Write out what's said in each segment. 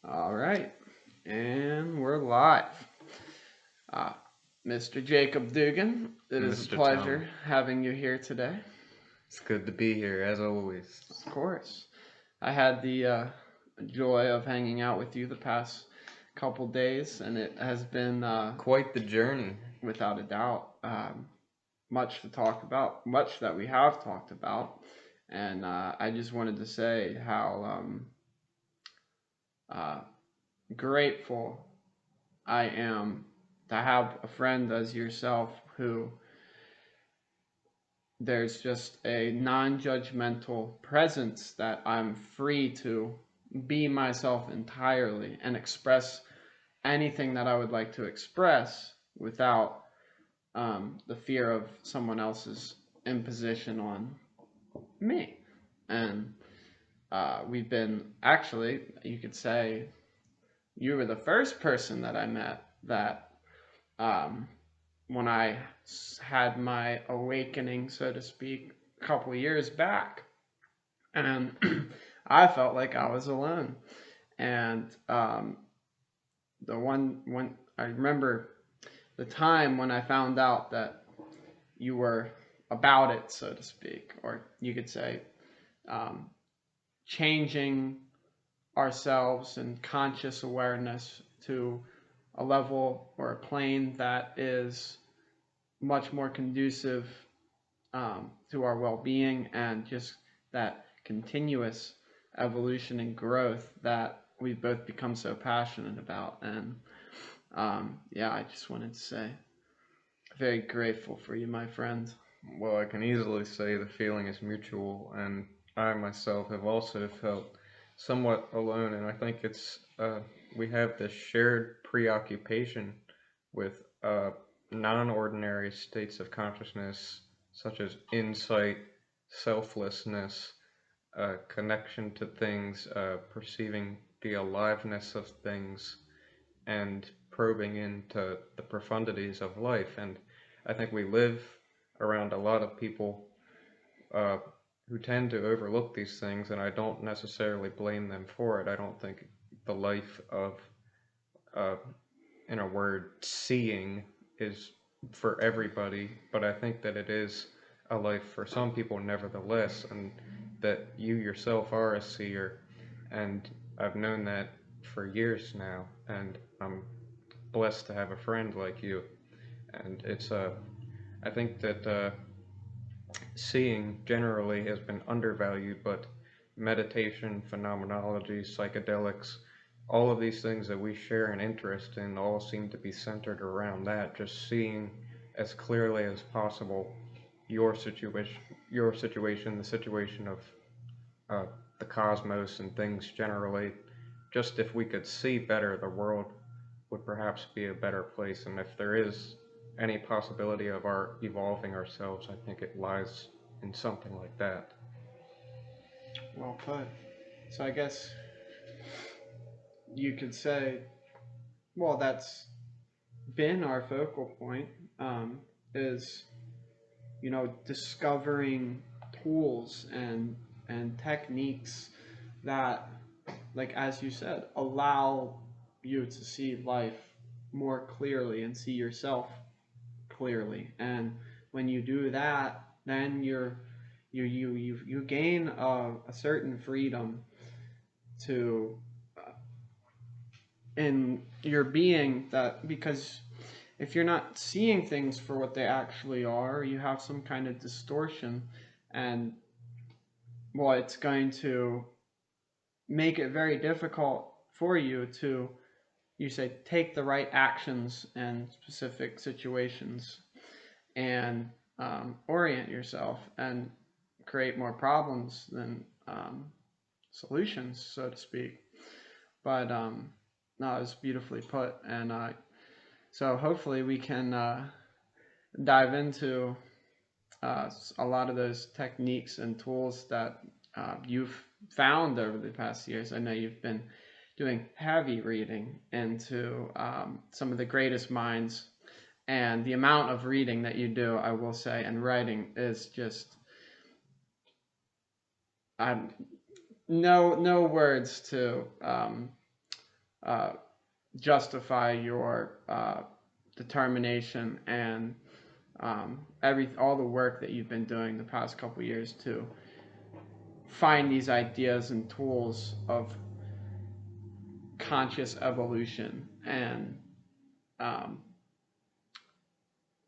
All right, and we're live. Uh, Mr. Jacob Dugan, it is a Mr. Tom, pleasure having you here today. it's good to be here as always. Of course, I had the joy of hanging out with you the past couple days, and it has been, Quite the journey. without a doubt, much to talk about, much that we have talked about. And I just wanted to say how uh, grateful I am to have a friend as yourself who there's just a non judgmental presence that I'm free to be myself entirely and express anything that I would like to express without the fear of someone else's imposition on me. And we've been actually, you could say, you were the first person that I met that um, when I had my awakening, so to speak, a couple years back, and I felt like I was alone. And the one when I remember the time when I found out that you were about it, so to speak, or you could say um, changing ourselves and conscious awareness to a level or a plane that is much more conducive to our well-being and just that continuous evolution and growth that we've both become so passionate about. And yeah, I just wanted to say very grateful for you, my friend. Well, I can easily say the feeling is mutual, and I myself have also felt somewhat alone, and I think we have this shared preoccupation with non ordinary states of consciousness, such as insight, selflessness, connection to things, perceiving the aliveness of things, and probing into the profundities of life. And I think we live around a lot of people uh, who tend to overlook these things, and I don't necessarily blame them for it. I don't think the life of, uh, in a word, seeing is for everybody, but I think that it is a life for some people nevertheless, and that you yourself are a seer, and I've known that for years now, and I'm blessed to have a friend like you. And I think that seeing generally has been undervalued, but meditation, phenomenology, psychedelics, all of these things that we share an interest in all seem to be centered around that, just seeing as clearly as possible your situation, the situation of uh, the cosmos and things generally. Just if we could see better, the world would perhaps be a better place. And if there is any possibility of our evolving ourselves, I think it lies in something like that. Well put. So I guess you could say, well, that's been our focal point. Is discovering tools and techniques that, like as you said, allow you to see life more clearly and see yourself clearly. And when you do that, then you gain a certain freedom to in your being, that because if you're not seeing things for what they actually are, you have some kind of distortion, and well, it's going to make it very difficult for you to, you say, take the right actions in specific situations and orient yourself and create more problems than solutions, so to speak. But no, it's beautifully put, and so hopefully we can dive into a lot of those techniques and tools that you've found over the past years. I know you've been doing heavy reading into some of the greatest minds, and the amount of reading that you do, I will say, and writing is just, I'm no words to uh, justify your determination and all the work that you've been doing the past couple years to find these ideas and tools of conscious evolution and um,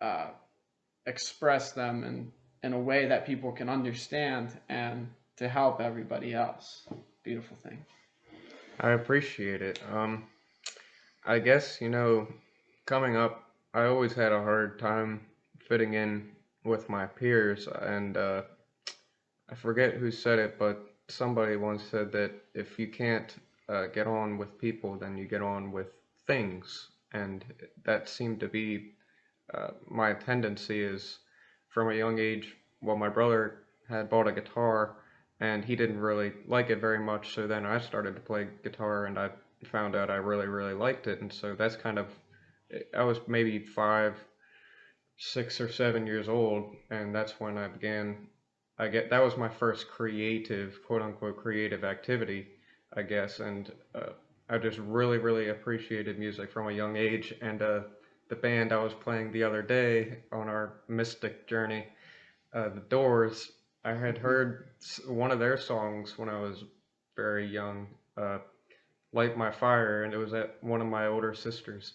uh, express them in a way that people can understand and to help everybody else. Beautiful thing. I appreciate it. I guess, coming up, I always had a hard time fitting in with my peers, and I forget who said it, but somebody once said that if you can't get on with people, then you get on with things, and that seemed to be my tendency is from a young age. Well, my brother had bought a guitar and he didn't really like it very much, so then I started to play guitar and I found out I really, really liked it. And so that's kind of, I was maybe 5, 6, or 7 years old, and that's when I began. That was my first creative, quote unquote, creative activity, I guess, and I just really, really appreciated music from a young age. And the band I was playing the other day on our mystic journey, the Doors, I had heard one of their songs when I was very young, "Light My Fire," and it was at one of my older sister's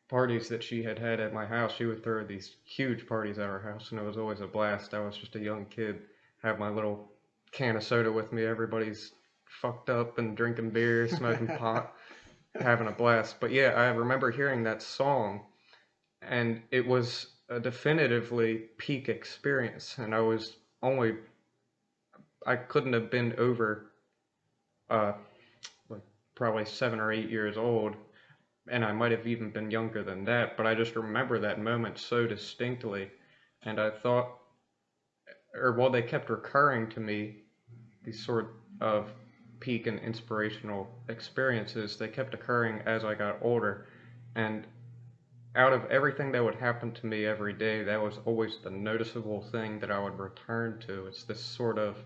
parties that she had had at my house. She would throw these huge parties at our house, and it was always a blast. I was just a young kid, have my little can of soda with me. Everybody's fucked up and drinking beer, smoking pot, having a blast. But yeah, I remember hearing that song, and it was a definitively peak experience. And I couldn't have been over, uh, like probably 7 or 8 years old, and I might have even been younger than that, but I just remember that moment so distinctly. And I thought, or well, they kept recurring to me, these sort of peak and inspirational experiences. They kept occurring as I got older. And out of everything that would happen to me every day, that was always the noticeable thing that I would return to. It's this sort of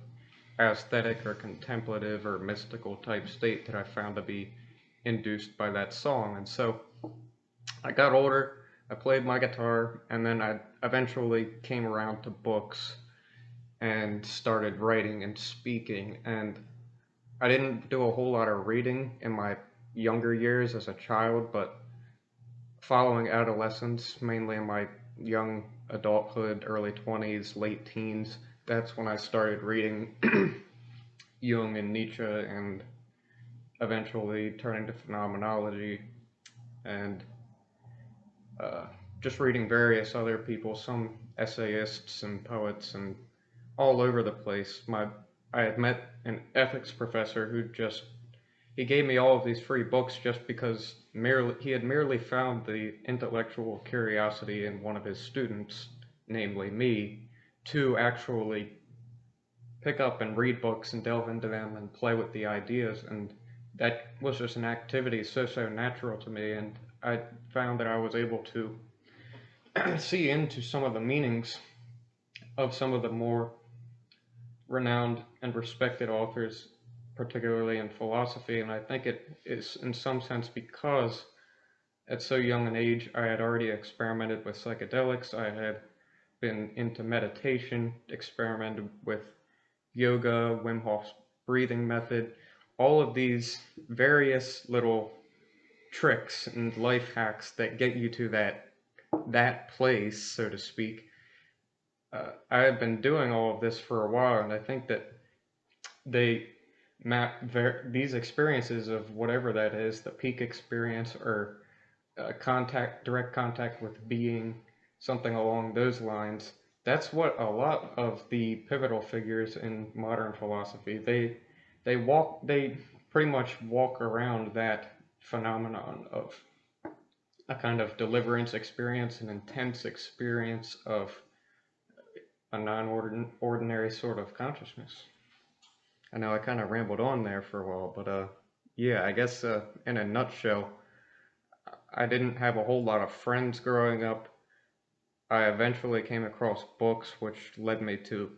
aesthetic or contemplative or mystical type state that I found to be induced by that song. And so I got older, I played my guitar, and then I eventually came around to books and started writing and speaking. And I didn't do a whole lot of reading in my younger years as a child, but following adolescence, mainly in my young adulthood, early 20s, late teens, that's when I started reading Jung and Nietzsche and eventually turning to phenomenology and uh, just reading various other people, some essayists and poets, and all over the place. I had met an ethics professor who just he gave me all of these free books just because he had merely found the intellectual curiosity in one of his students, namely me, to actually pick up and read books and delve into them and play with the ideas. And that was just an activity so natural to me, and I found that I was able to see into some of the meanings of some of the more renowned and respected authors, particularly in philosophy. And I think it is in some sense because at so young an age I had already experimented with psychedelics, I had been into meditation, experimented with yoga, Wim Hof's breathing method, all of these various little tricks and life hacks that get you to that place, so to speak. I have been doing all of this for a while, and I think that they map these experiences of whatever that is, the peak experience or direct contact with being, something along those lines. That's what a lot of the pivotal figures in modern philosophy they pretty much walk around that phenomenon of a kind of deliverance experience, an intense experience of a non-ordinary sort of consciousness. I know I kind of rambled on there for a while, but yeah, I guess in a nutshell, I didn't have a whole lot of friends growing up. I eventually came across books which led me to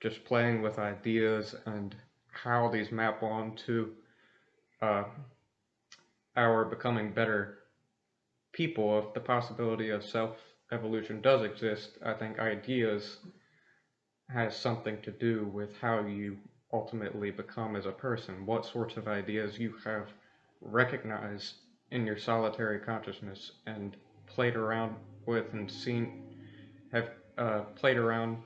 just playing with ideas and how these map on to uh, our becoming better people. If the possibility of self evolution does exist, I think ideas has something to do with how you ultimately become as a person, what sorts of ideas you have recognized in your solitary consciousness and played around with and have played around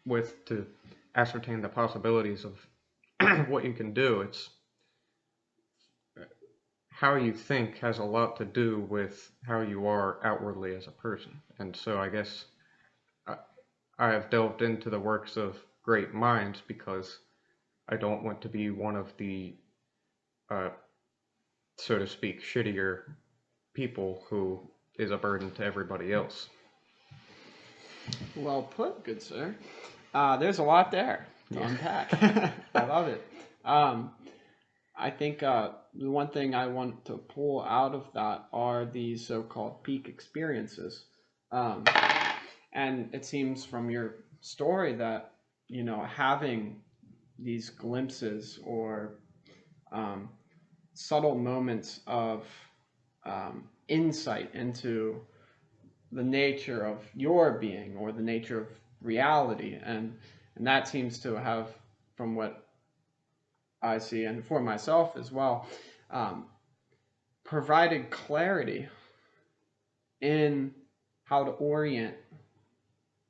with to ascertain the possibilities of what you can do. It's how you think has a lot to do with how you are outwardly as a person. And so I guess I, I have delved into the works of great minds because I don't want to be one of the, uh, so to speak, shittier people who is a burden to everybody else. Well put, good sir. There's a lot there to unpack. I love it. Um, I think the one thing I want to pull out of that are these so-called peak experiences. Um, and it seems from your story that, having these glimpses or um, subtle moments of insight into the nature of your being or the nature of reality, and that seems to have, from what I see and for myself as well, um, provided clarity in how to orient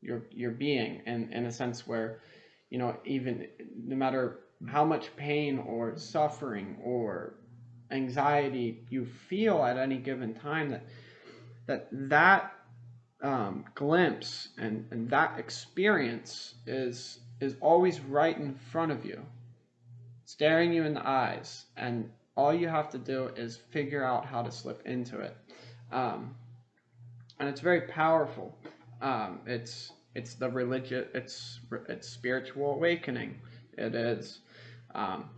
your being, and in a sense where, even no matter how much pain or suffering or anxiety you feel at any given time, that glimpse and that experience is always right in front of you, staring you in the eyes, and all you have to do is figure out how to slip into it. Um, and it's very powerful. It's the religious, it's spiritual awakening. It is, um,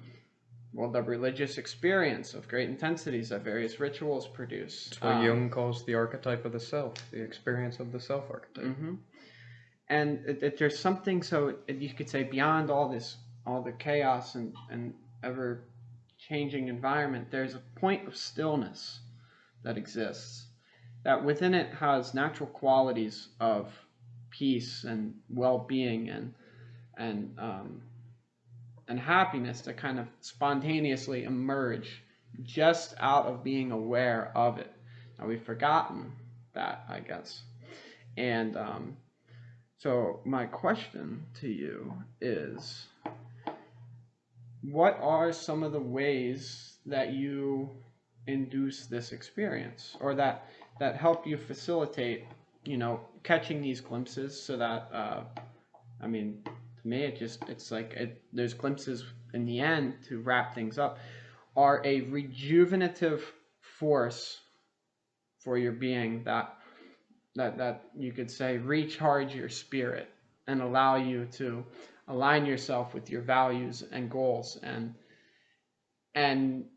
well, the religious experience of great intensities that various rituals produce. It's what Jung calls the archetype of the self, the experience of the self archetype. Mm-hmm. And there's something, so you could say, beyond all the chaos and ever changing environment, there's a point of stillness that exists, that within it has natural qualities of peace and well-being and um, and happiness that kind of spontaneously emerge just out of being aware of it. Now we've forgotten that, I guess. And so my question to you is, what are some of the ways that you induce this experience, or that help you facilitate, catching these glimpses, so that I mean, to me, it's like there's glimpses in the end to wrap things up, are a rejuvenative force for your being, that you could say recharge your spirit and allow you to align yourself with your values and goals, and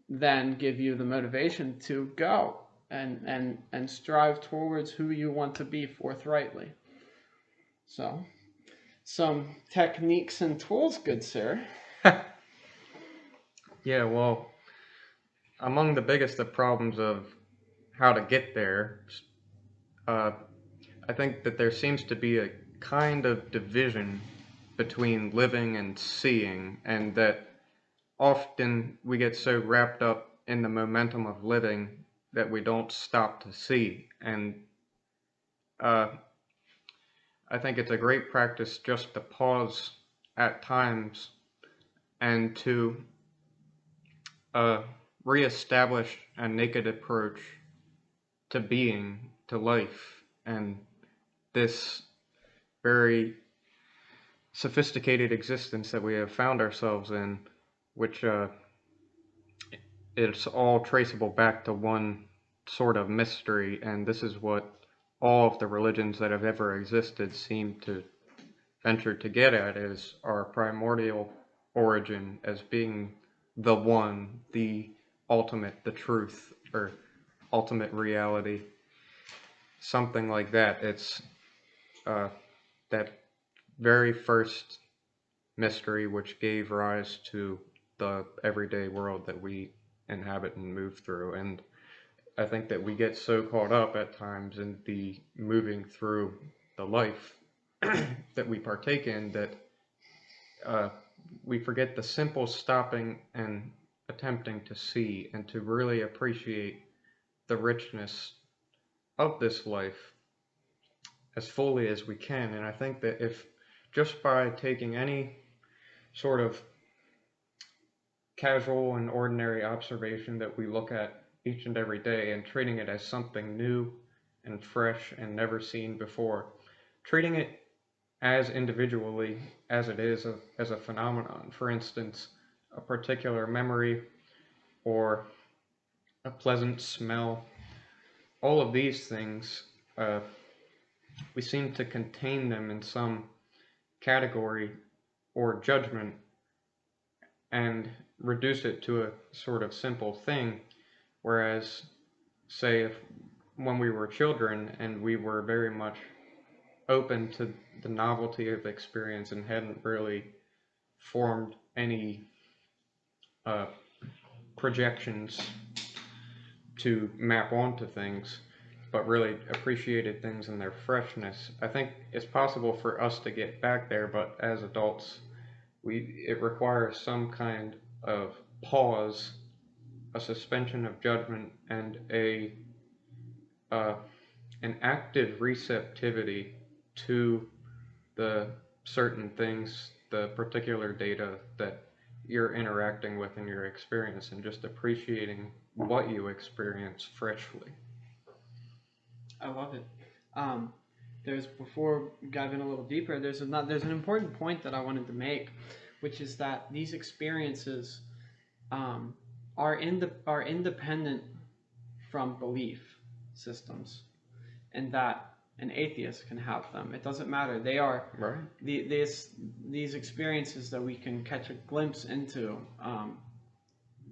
then give you the motivation to go and strive towards who you want to be forthrightly. So, some techniques and tools, good sir. Yeah, well, among the biggest of problems of how to get there, uh, I think that there seems to be a kind of division between living and seeing, and that often we get so wrapped up in the momentum of living that we don't stop to see. And uh, I think it's a great practice just to pause at times and to uh, reestablish a naked approach to being, to life, and this very sophisticated existence that we have found ourselves in, which it's all traceable back to one sort of mystery, and this is what all of the religions that have ever existed seem to venture to get at, is our primordial origin as being the one, the ultimate, the truth, or ultimate reality, something like that. It's that very first mystery which gave rise to the everyday world that we inhabit and move through. And I think that we get so caught up at times in the moving through the life that we partake in that uh, we forget the simple stopping and attempting to see and to really appreciate the richness of this life as fully as we can. And I think that if just by taking any sort of casual and ordinary observation that we look at each and every day and treating it as something new and fresh and never seen before, treating it as individually as it is as a phenomenon. For instance, a particular memory or a pleasant smell, all of these things, we seem to contain them in some category or judgment and reduce it to a sort of simple thing. Whereas, say, if when we were children and we were very much open to the novelty of experience and hadn't really formed any uh, projections to map onto things, but really appreciated things in their freshness. I think it's possible for us to get back there, but as adults, it requires some kind of pause, a suspension of judgment, and uh, an active receptivity to the certain things, the particular data that you're interacting with in your experience, and just appreciating what you experience freshly. I love it. Um, before diving a little deeper, there's an important point that I wanted to make, which is that these experiences um, are independent from belief systems, and that an atheist can have them. It doesn't matter. They are Right. These experiences that we can catch a glimpse into,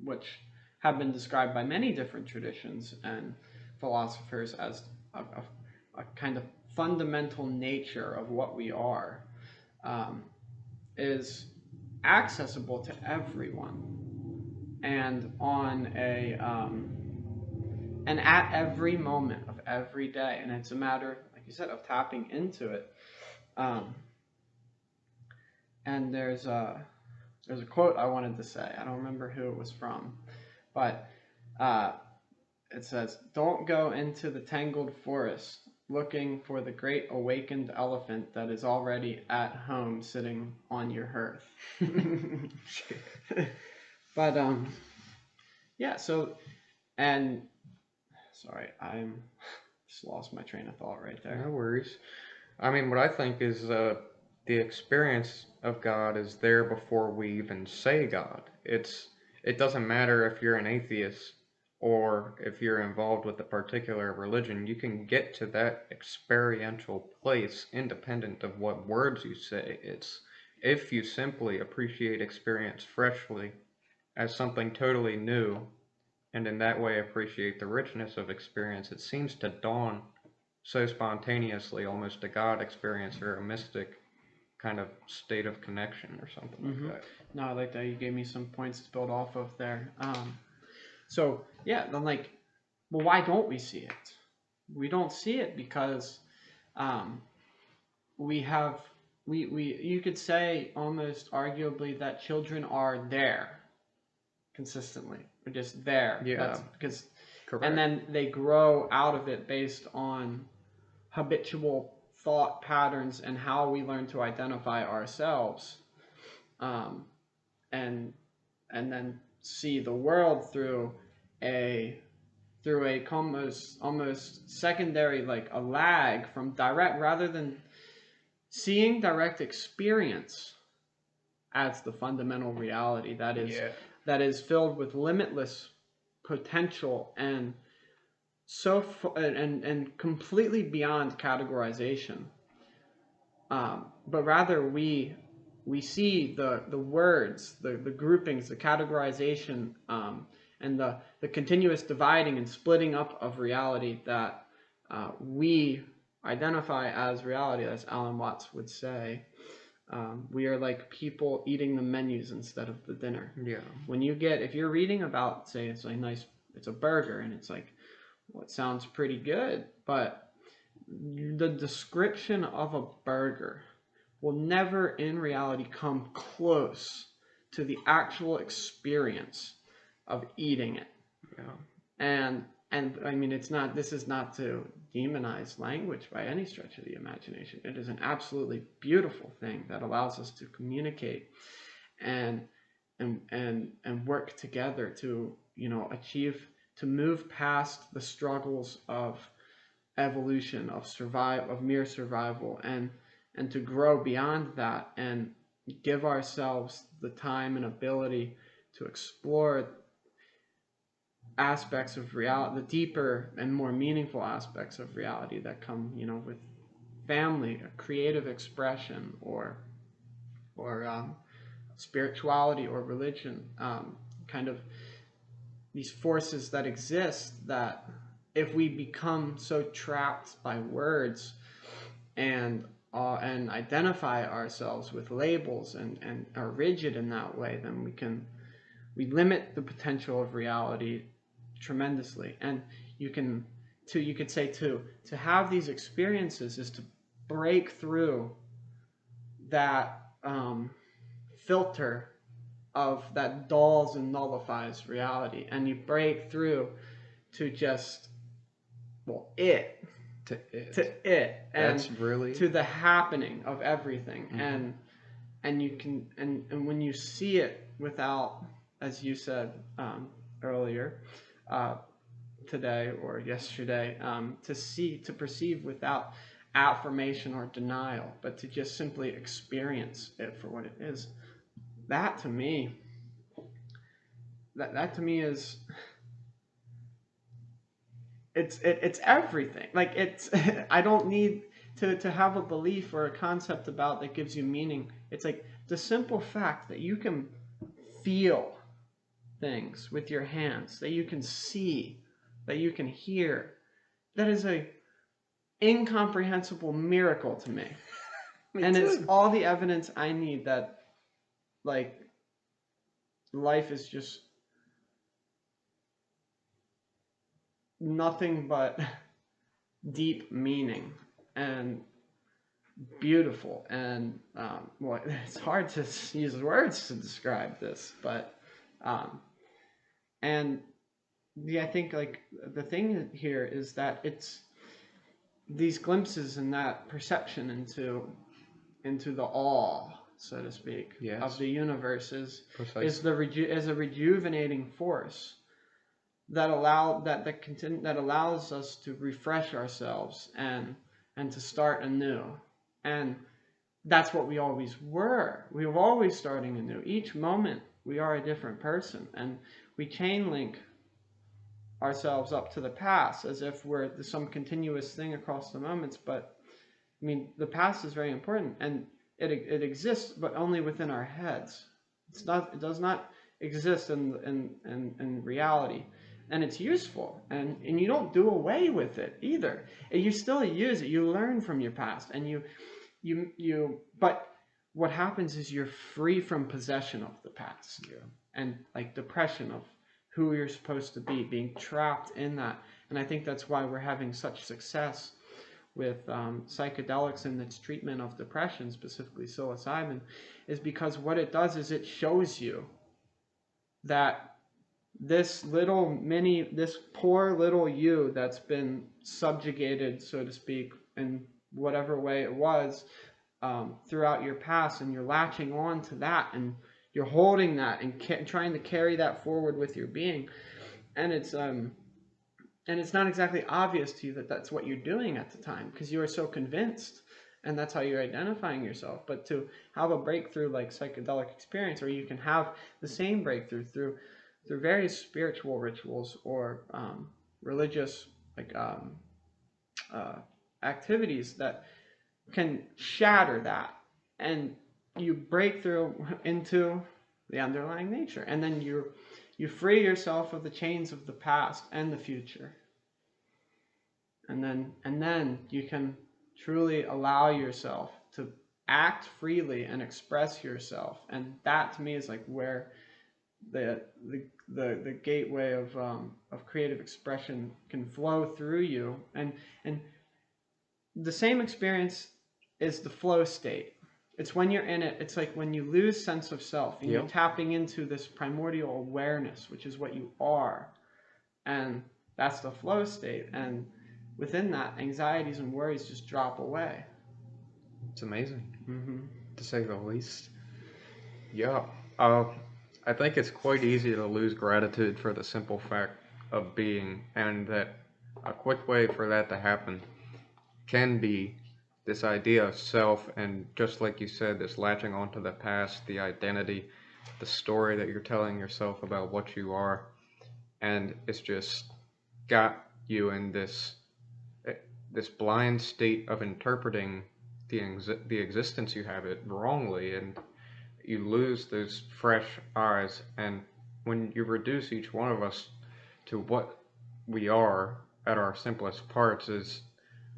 which have been described by many different traditions and philosophers as a kind of fundamental nature of what we are, um, is accessible to everyone, and and at every moment of every day. And it's a matter, like you said, of tapping into it. Um, and there's a quote I wanted to say. I don't remember who it was from, but uh, it says, "Don't go into the tangled forest looking for the great awakened elephant that is already at home sitting on your hearth." But yeah. So, and sorry, I'm just lost my train of thought right there. No worries. I mean, what I think is the experience of God is there before we even say God. It doesn't matter if you're an atheist or if you're involved with a particular religion. You can get to that experiential place independent of what words you say. It's if you simply appreciate experience freshly as something totally new, and in that way appreciate the richness of experience, it seems to dawn so spontaneously, almost a God experience or a mystic kind of state of connection or something Mm-hmm. like that. No, I like that. You gave me some points to build off of there. So yeah, then like, well, why don't we see it? We don't see it because um, we have we you could say almost arguably that children are there consistently. We're just there. Yeah, That's because, correct. and then they grow out of it based on habitual thought patterns and how we learn to identify ourselves, um, and then see the world through a almost secondary, like a lag from direct, rather than seeing direct experience as the fundamental reality that is filled with limitless potential and and completely beyond categorization. But rather we see the words, the groupings, the categorization, and the continuous dividing and splitting up of reality that we identify as reality, as Alan Watts would say. We are like people eating the menus instead of the dinner. Yeah. If you're reading about, say, it's a burger, and it's like, well, it sounds pretty good, but the description of a burger will never in reality come close to the actual experience of eating it. Yeah. And I mean, this is not to demonize language by any stretch of the imagination. It is an absolutely beautiful thing that allows us to communicate and work together to, achieve, to move past the struggles of evolution, of mere survival, and to grow beyond that and give ourselves the time and ability to explore aspects of reality, the deeper and more meaningful aspects of reality that come, with family, creative expression, or spirituality or religion, kind of these forces that exist, that if we become so trapped by words and identify ourselves with labels and are rigid in that way, then we limit the potential of reality tremendously. And you could say to have these experiences is to break through that filter of that dulls and nullifies reality, and you break through to just, well, To it. and That's really. to the happening of everything. Mm-hmm. And you can, and when you see it without, as you said earlier today or yesterday, to perceive without affirmation or denial, but to just simply experience it for what it is, that to me is, it's everything. Like, it's I don't need to have a belief or a concept about that gives you meaning. It's like the simple fact that you can feel things with your hands, that you can see, that you can hear. That is a incomprehensible miracle to me. And too. it's all the evidence I need that, like, life is just nothing but deep meaning and beautiful. And well, it's hard to use words to describe this, but and yeah, I think, like, the thing here is that it's these glimpses and that perception into the awe, so to speak, Yes. of the universe is Precisely. is a rejuvenating force that allows us to refresh ourselves and to start anew. And that's what we always were. We were always starting anew. Each moment we are a different person, and we chain link ourselves up to the past as if we're some continuous thing across the moments. But I mean, the past is very important, and it exists, but only within our heads. It does not exist in reality, and it's useful, and you don't do away with it either. You still use it. You learn from your past, and but what happens is you're free from possession of the past. Yeah. And, like, depression of who you're supposed to be, being trapped in that. And I think that's why we're having such success with psychedelics in its treatment of depression, specifically psilocybin, is because what it does is it shows you that this poor little you that's been subjugated, so to speak, in whatever way it was, throughout your past, and you're latching on to that, and you're holding that and trying to carry that forward with your being, and it's not exactly obvious to you that that's what you're doing at the time, because you are so convinced, and that's how you're identifying yourself. But to have a breakthrough like psychedelic experience, or you can have the same breakthrough through various spiritual rituals or religious, like activities that can shatter that, and you break through into the underlying nature, and then you free yourself of the chains of the past and the future, and then you can truly allow yourself act freely and express yourself. And that to me is like where the the gateway of creative expression can flow through you. And the same experience is the flow state. It's when you're in it, it's like when you lose sense of self and you're Yep. tapping into this primordial awareness, which is what you are. And that's the flow state. And within that, anxieties and worries just drop away. It's amazing, Mm-hmm. to say the least. Yeah. I think it's quite easy to lose gratitude for the simple fact of being, and that a quick way for that to happen can be this idea of self, and just like you said, this latching onto the past, the identity, the story that you're telling yourself about what you are, and it's just got you in this blind state of interpreting the existence you have it wrongly, and you lose those fresh eyes. And when you reduce each one of us to what we are at our simplest parts, is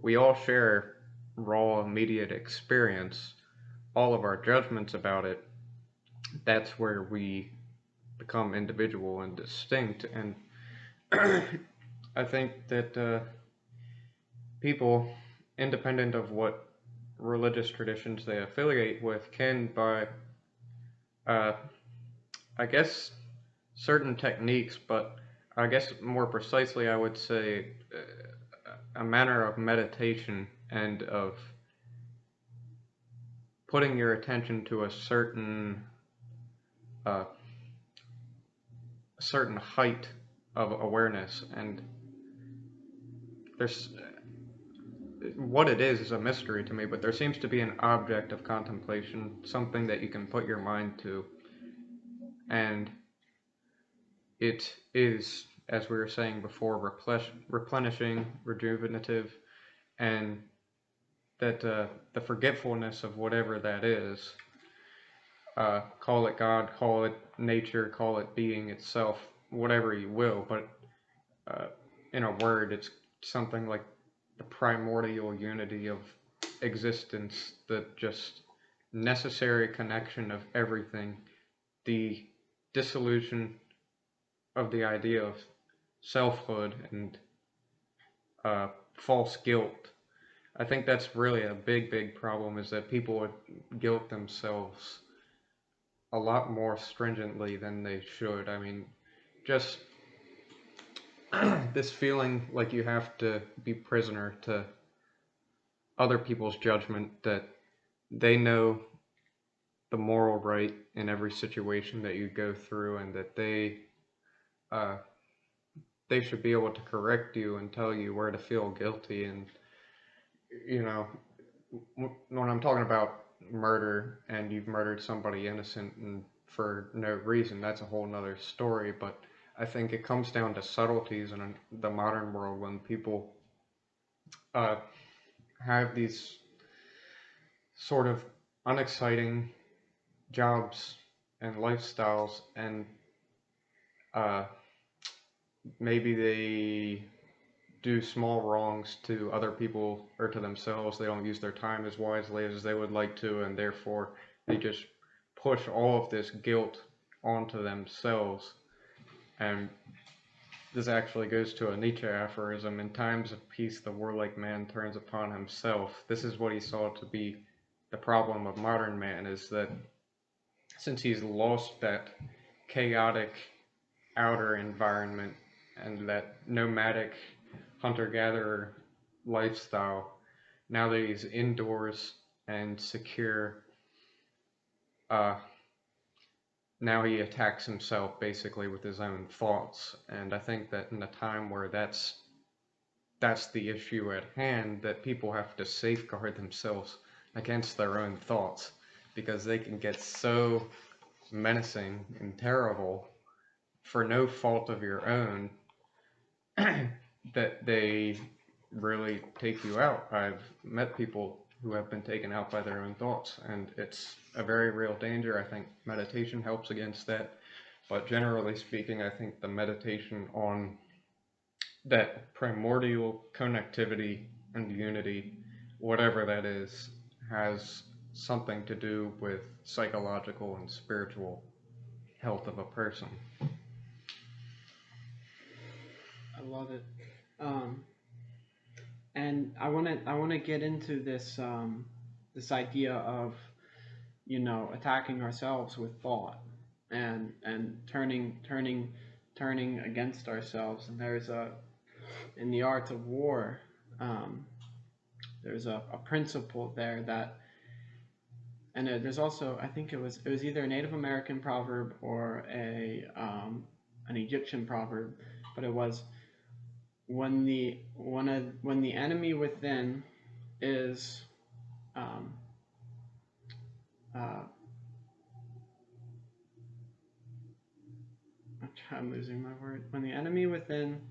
we all share raw immediate experience, all of our judgments about it, that's where we become individual and distinct. And I think that people, independent of what religious traditions they affiliate with, can, by uh, I guess, certain techniques, but I guess more precisely, I would say a manner of meditation and of putting your attention to uh, a certain height of awareness. And there's what it is a mystery to me, but there seems to be an object of contemplation, something that you can put your mind to, and it is, as we were saying before, replenishing, rejuvenative, and that the forgetfulness of whatever that is, call it God, call it nature, call it being itself, whatever you will, but uh, in a word, it's something like the primordial unity of existence, the just necessary connection of everything, the dissolution of the idea of selfhood and false guilt. I think that's really a big problem, is that people would guilt themselves a lot more stringently than they should. I mean, just this feeling like you have to be prisoner to other people's judgment, that they know the moral right in every situation that you go through, and that uh, they should be able to correct you and tell you where to feel guilty. And you know, when I'm talking about murder and you've murdered somebody innocent and for no reason, that's a whole nother story. But I think it comes down to subtleties in the modern world, when people uh, have these sort of unexciting jobs and lifestyles, and uh, maybe they do small wrongs to other people or to themselves. They don't use their time as wisely as they would like to, and therefore they just push all of this guilt onto themselves. And this actually goes to a Nietzsche aphorism: in times of peace, the warlike man turns upon himself. This is what he saw to be the problem of modern man, is that since he's lost that chaotic outer environment and that nomadic hunter-gatherer lifestyle, now that he's indoors and secure, uh, now he attacks himself basically with his own thoughts. And I think that in a time where that's the issue at hand, that people have to safeguard themselves against their own thoughts, because they can get so menacing and terrible for no fault of your own that they really take you out. I've met people who have been taken out by their own thoughts, and it's a very real danger. I think meditation helps against that, but generally speaking, I think the meditation on that primordial connectivity and unity, whatever that is, has something to do with psychological and spiritual health of a person. I love it. Um, and I want to get into this this idea of, attacking ourselves with thought, and turning against ourselves. And there's a in the art of war, um, there's a principle there that, and there's also, I think it was either a Native American proverb or a an Egyptian proverb, but it was, when the enemy within is um, uh, I'm losing my word. When the enemy within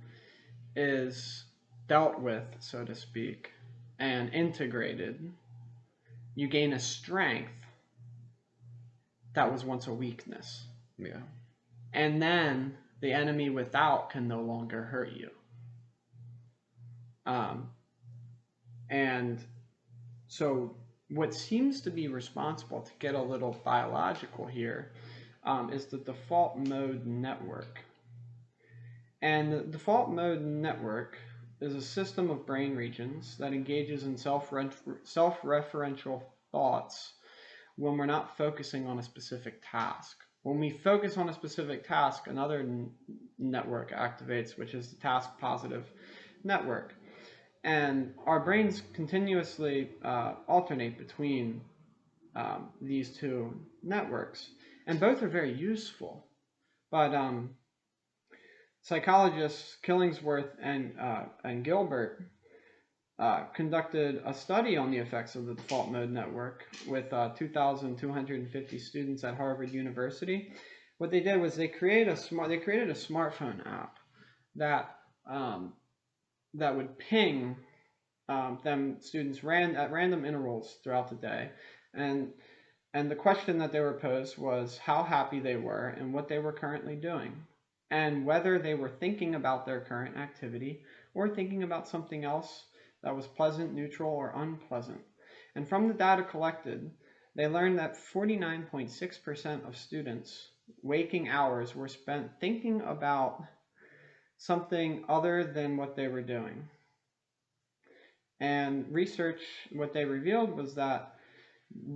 is dealt with, so to speak, and integrated, you gain a strength that was once a weakness. Yeah. And then the enemy without can no longer hurt you. Um, and so, what seems to be responsible, to get a little biological here, is the default mode network. And the default mode network is a system of brain regions that engages in self-referential thoughts when we're not focusing on a specific task. When we focus on a specific task, another network activates, which is the task positive network. And our brains continuously alternate between these two networks, and both are very useful. But psychologists Killingsworth and Gilbert conducted a study on the effects of the default mode network with 2,250 students at Harvard University. What they did was they created a smartphone app that that would ping them students at random intervals throughout the day, and the question that they were posed was how happy they were and what they were currently doing, and whether they were thinking about their current activity or thinking about something else that was pleasant, neutral, or unpleasant. And from the data collected, they learned that 49.6% of students' waking hours were spent thinking about something other than what they were doing. And research, what they revealed was that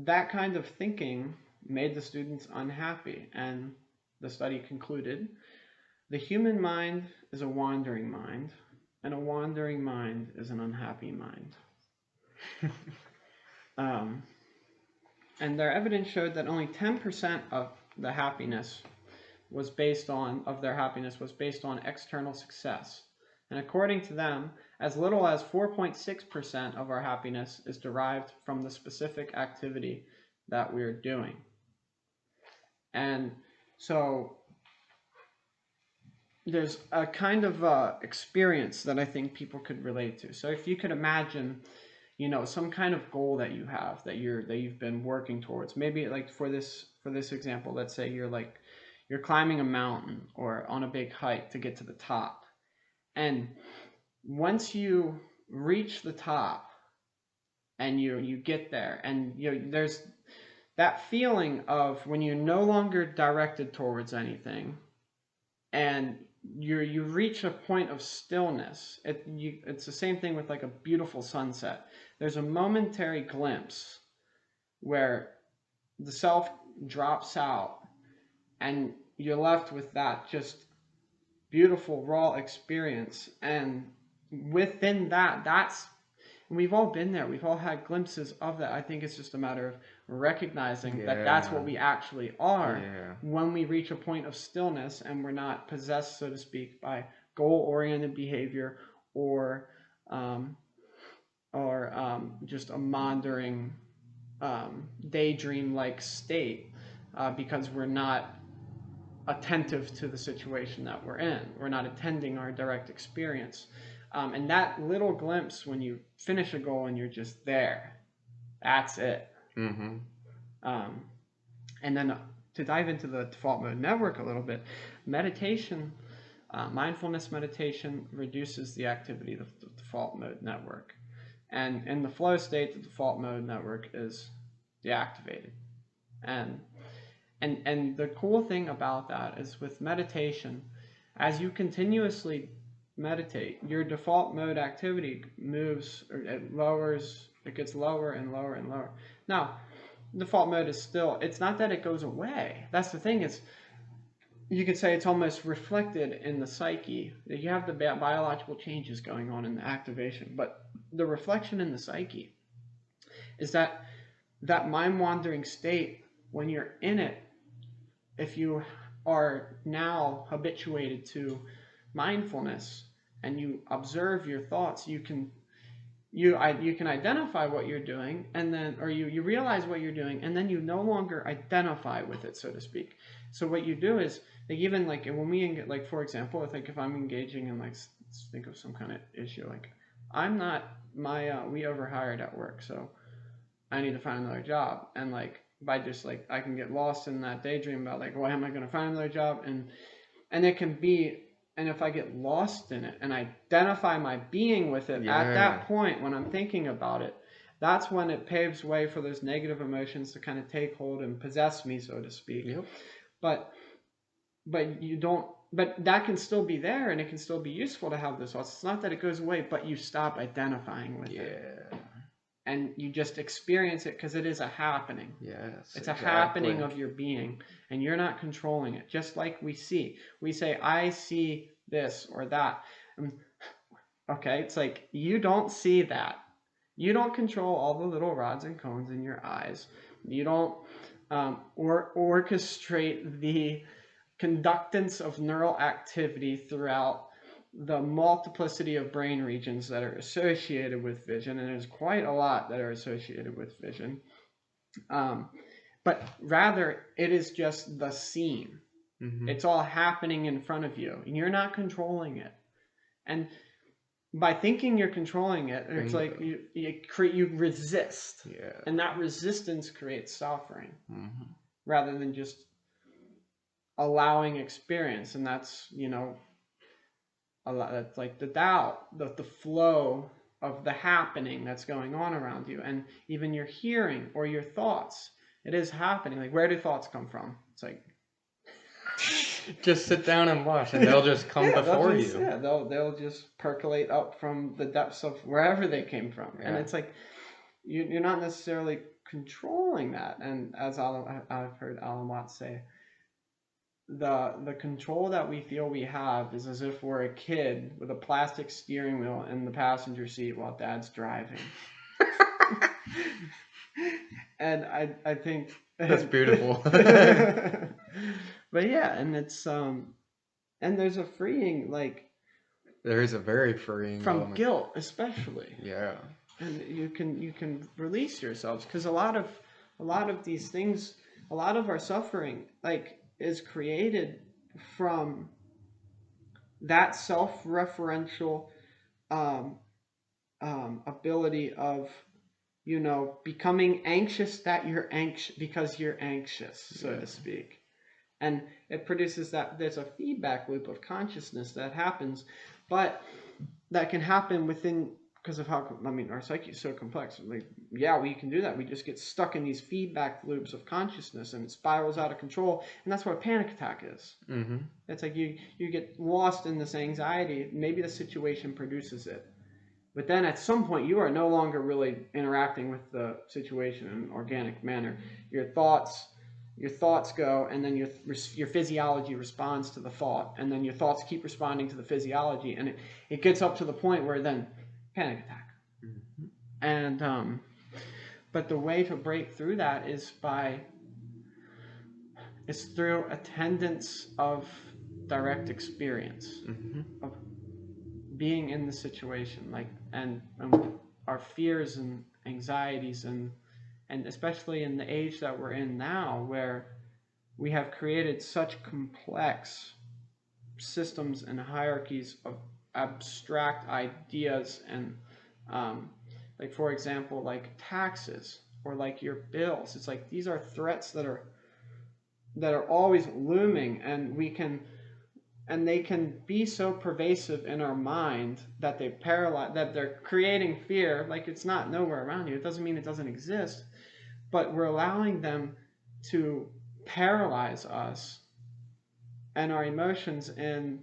that kind of thinking made the students unhappy. And the study concluded, the human mind is a wandering mind, and a wandering mind is an unhappy mind. And their evidence showed that only 10% of the happiness was based on external success. And according to them, as little as 4.6% of our happiness is derived from the specific activity that we're doing. And so there's a kind of experience that I think people could relate to. So if you could imagine, some kind of goal that you have, that you've been working towards. Maybe like for this example, let's say you're climbing a mountain or on a big hike to get to the top. And once you reach the top and you get there, and there's that feeling of when you're no longer directed towards anything, and you reach a point of stillness. It's the same thing with like a beautiful sunset. There's a momentary glimpse where the self drops out, and you're left with that just beautiful raw experience. And within that's we've all been there. We've all had glimpses of that. I think it's just a matter of recognizing that that's what we actually are when we reach a point of stillness and we're not possessed, so to speak, by goal-oriented behavior or just a maundering daydream-like state, because we're not attentive to the situation that we're in. We're not attending our direct experience. And that little glimpse when you finish a goal and you're just there, that's it. Mm-hmm. And then to dive into the default mode network a little bit, meditation, mindfulness meditation reduces the activity of the default mode network. And in the flow state, the default mode network is deactivated. And and the cool thing about that is with meditation, as you continuously meditate, your default mode activity moves, or it lowers, it gets lower and lower and lower. Now, default mode is still, it's not that it goes away. That's the thing, is you could say it's almost reflected in the psyche. You have the biological changes going on in the activation, but the reflection in the psyche is that that mind wandering state, when you're in it, if you are now habituated to mindfulness and you observe your thoughts, you can identify what you're doing, and then, or you realize what you're doing, and then you no longer identify with it, so to speak. So what you do is, like, even like when we, like, for example, if I'm engaging in, like, let's think of some kind of issue, like, I'm not, my we overhired at work, so I need to find another job. And like, by just like, I can get lost in that daydream about like, why am I going to find another job? And it can be, and if I get lost in it and identify my being with it, at that point when I'm thinking about it, that's when it paves way for those negative emotions to kind of take hold and possess me, so to speak. Yep. But you don't, but that can still be there, and it can still be useful to have those thoughts. It's not that it goes away, but you stop identifying with it. And you just experience it because it is a happening. Yes, it's a happening of your being, and you're not controlling it. Just like we say, I see this or that. Okay, it's like, you don't see that. You don't control all the little rods and cones in your eyes. You don't orchestrate the conductance of neural activity throughout the multiplicity of brain regions that are associated with vision, and there's quite a lot that are associated with vision. But rather, it is just the scene. Mm-hmm. It's all happening in front of you, and you're not controlling it. And by thinking you're controlling it, it's like you resist. Yeah. And that resistance creates suffering, mm-hmm. rather than just allowing experience. And that's, that's like the doubt, the flow of the happening that's going on around you. And even your hearing or your thoughts, it is happening. Like, where do thoughts come from? It's like, just sit down and watch, and they'll just come before you. Yeah, they'll just percolate up from the depths of wherever they came from. Yeah. And it's like, you're not necessarily controlling that. And as I've heard Alan Watts say, the control that we feel we have is as if we're a kid with a plastic steering wheel in the passenger seat while dad's driving. And I think that's beautiful. But yeah, and it's and there's a freeing, like, there is a very freeing from element. Guilt, especially. Yeah. And you can release yourselves, because a lot of these things, a lot of our suffering, like, is created from that self-referential ability of, becoming anxious that you're anxious because you're anxious, so to speak. And it produces that, there's a feedback loop of consciousness that happens, but that can happen within, because of how, our psyche is so complex. Like, yeah, we can do that. We just get stuck in these feedback loops of consciousness, and it spirals out of control. And that's what a panic attack is. Mm-hmm. It's like you get lost in this anxiety. Maybe the situation produces it, but then at some point you are no longer really interacting with the situation in an organic manner. Your thoughts go, and then your physiology responds to the thought, and then your thoughts keep responding to the physiology, and it gets up to the point where then panic attack. Mm-hmm. And but the way to break through that is through attendance of direct experience, mm-hmm. of being in the situation, like, and our fears and anxieties, and especially in the age that we're in now, where we have created such complex systems and hierarchies of abstract ideas, and like, for example, like taxes, or like your bills. It's like, these are threats that are always looming, and they can be so pervasive in our mind that that they're creating fear. Like, it's not nowhere around you. It doesn't mean it doesn't exist, but we're allowing them to paralyze us and our emotions in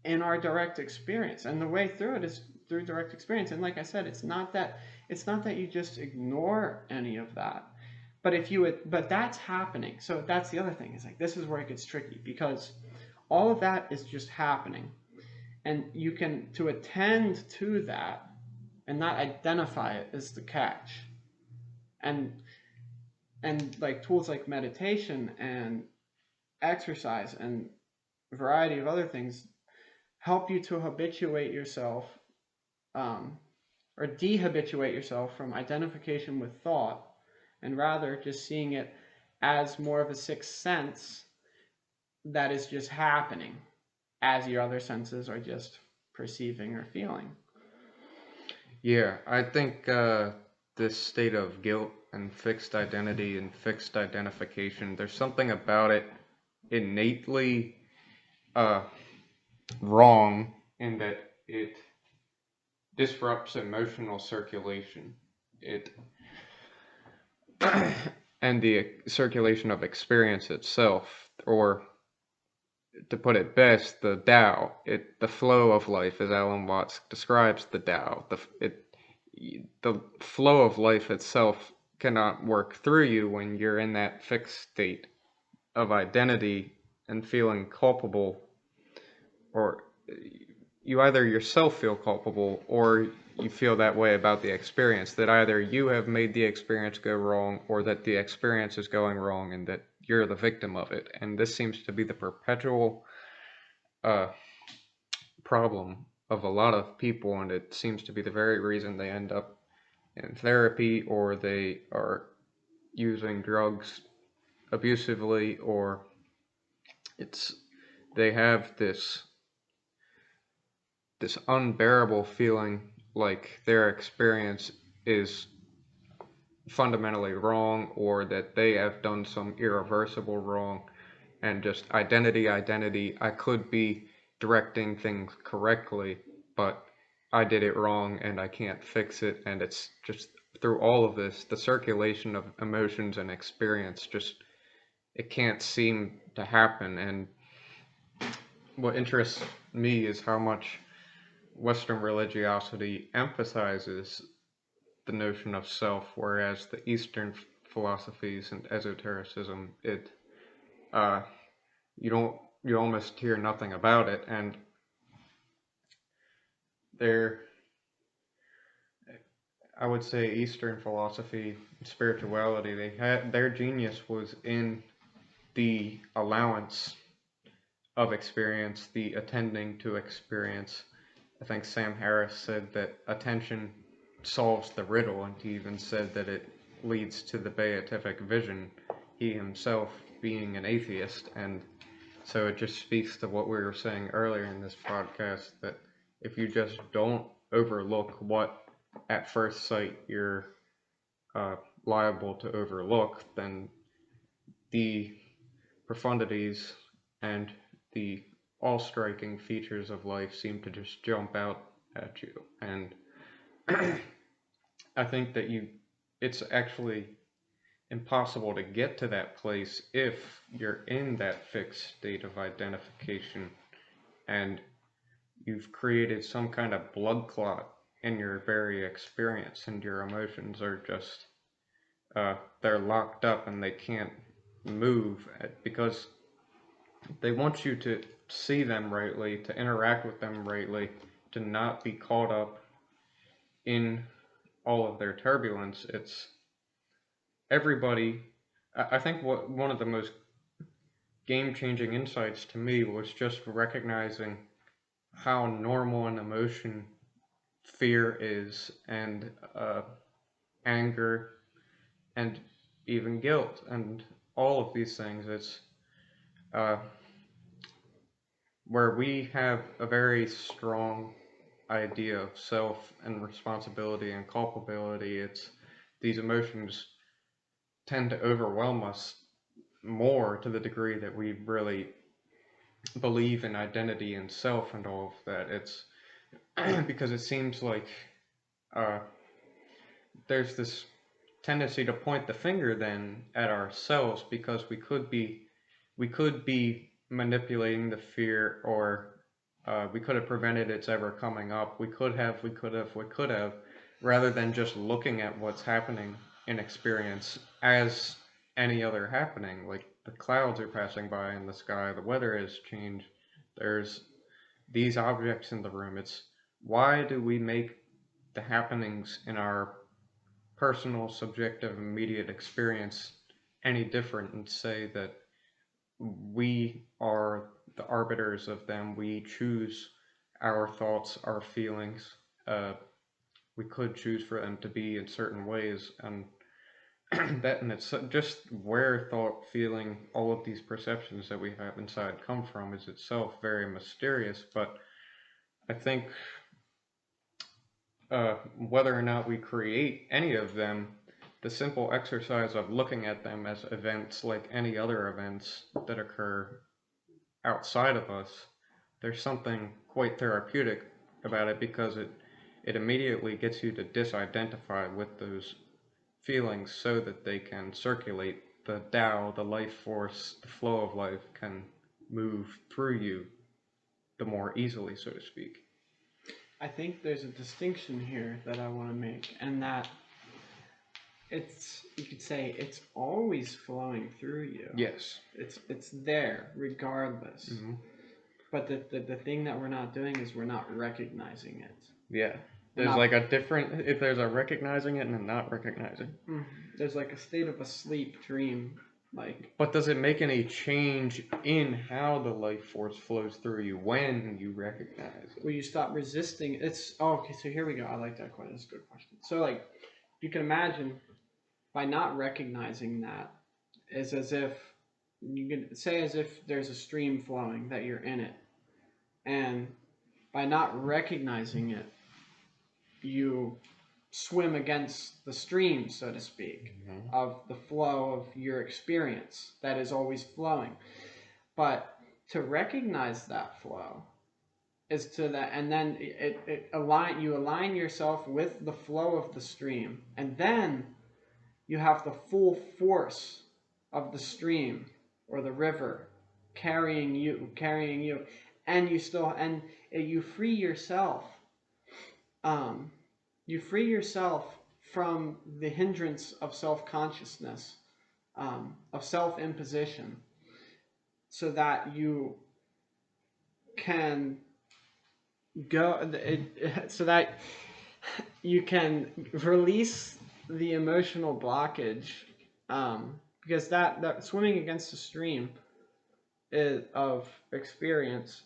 our direct experience. And the way through it is through direct experience. And like I said, it's not that you just ignore any of that. But that's happening. So that's the other thing. Is like this is where it gets tricky, because all of that is just happening. And you can, to attend to that and not identify it, is the catch. And like tools like meditation and exercise and a variety of other things help you to habituate yourself, um, or dehabituate yourself from identification with thought, and rather just seeing it as more of a sixth sense that is just happening as your other senses are just perceiving or feeling. Yeah, I think this state of guilt and fixed identity and fixed identification, there's something about it innately uh, wrong in that it disrupts emotional circulation. It and the circulation of experience itself, or to put it best, the Tao, the flow of life, as Alan Watts describes the Tao. The flow of life itself cannot work through you when you're in that fixed state of identity and feeling culpable, or you either yourself feel culpable or you feel that way about the experience, that either you have made the experience go wrong or that the experience is going wrong and that you're the victim of it. And this seems to be the perpetual uh, problem of a lot of people, and it seems to be the very reason they end up in therapy, or they are using drugs abusively, or it's they have this unbearable feeling like their experience is fundamentally wrong, or that they have done some irreversible wrong, and just identity. I could be directing things correctly, but I did it wrong and I can't fix it. And it's just through all of this, the circulation of emotions and experience just, it can't seem to happen. And what interests me is how much Western religiosity emphasizes the notion of self, whereas the Eastern philosophies and esotericism, uh, you almost hear nothing about it. And there, I would say Eastern philosophy, spirituality, they had their genius was in the allowance of experience, the attending to experience. I think Sam Harris said that attention solves the riddle, and he even said that it leads to the beatific vision, he himself being an atheist. And so it just speaks to what we were saying earlier in this podcast, that if you just don't overlook what at first sight you're uh, liable to overlook, then the profundities and the all striking features of life seem to just jump out at you. And I think that it's actually impossible to get to that place if you're in that fixed state of identification and you've created some kind of blood clot in your very experience, and your emotions are just they're locked up and they can't move because they want you to see them rightly, to interact with them rightly, to not be caught up in all of their turbulence. It's everybody. I think what one of the most game changing insights to me was just recognizing how normal an emotion fear is, and anger, and even guilt, and all of these things. It's uh, where we have a very strong idea of self and responsibility and culpability. It's these emotions tend to overwhelm us more, to the degree that we really believe in identity and self and all of that. It's because it seems like uh, there's this tendency to point the finger then at ourselves, because we could be manipulating the fear, or we could have prevented its ever coming up. We could have, rather than just looking at what's happening in experience as any other happening. Like the clouds are passing by in the sky, the weather has changed, there's these objects in the room. It's why do we make the happenings in our personal, subjective, immediate experience any different, and say that we are the arbiters of them? We choose our thoughts, our feelings. Uh, we could choose for them to be in certain ways, and that, and it's just where thought, feeling, all of these perceptions that we have inside come from is itself very mysterious. But I think whether or not we create any of them, the simple exercise of looking at them as events like any other events that occur outside of us, there's something quite therapeutic about it, because it immediately gets you to disidentify with those feelings so that they can circulate. The Tao, the life force, the flow of life can move through you the more easily, so to speak. I think there's a distinction here that I want to make, and that you could say it's always flowing through you. Yes. It's there regardless. Mm-hmm. But the thing that we're not doing is we're not recognizing it. Yeah. There's like a different, if there's a recognizing it and a not recognizing. There's like a state of a sleep dream, like. But does it make any change in how the life force flows through you when you recognize it? Will you stop resisting? Okay. So here we go. I like that question. That's a good question. So like, you can imagine, by not recognizing that, is as if you could say as if there's a stream flowing that you're in it, and by not recognizing it, you swim against the stream, so to speak, of the flow of your experience that is always flowing. But to recognize that flow is to that, and then you align yourself with the flow of the stream, and then you have the full force of the stream or the river carrying you, and you free yourself. You free yourself from the hindrance of self-consciousness, of self-imposition, so that you can so that you can release the emotional blockage, because that swimming against the stream of experience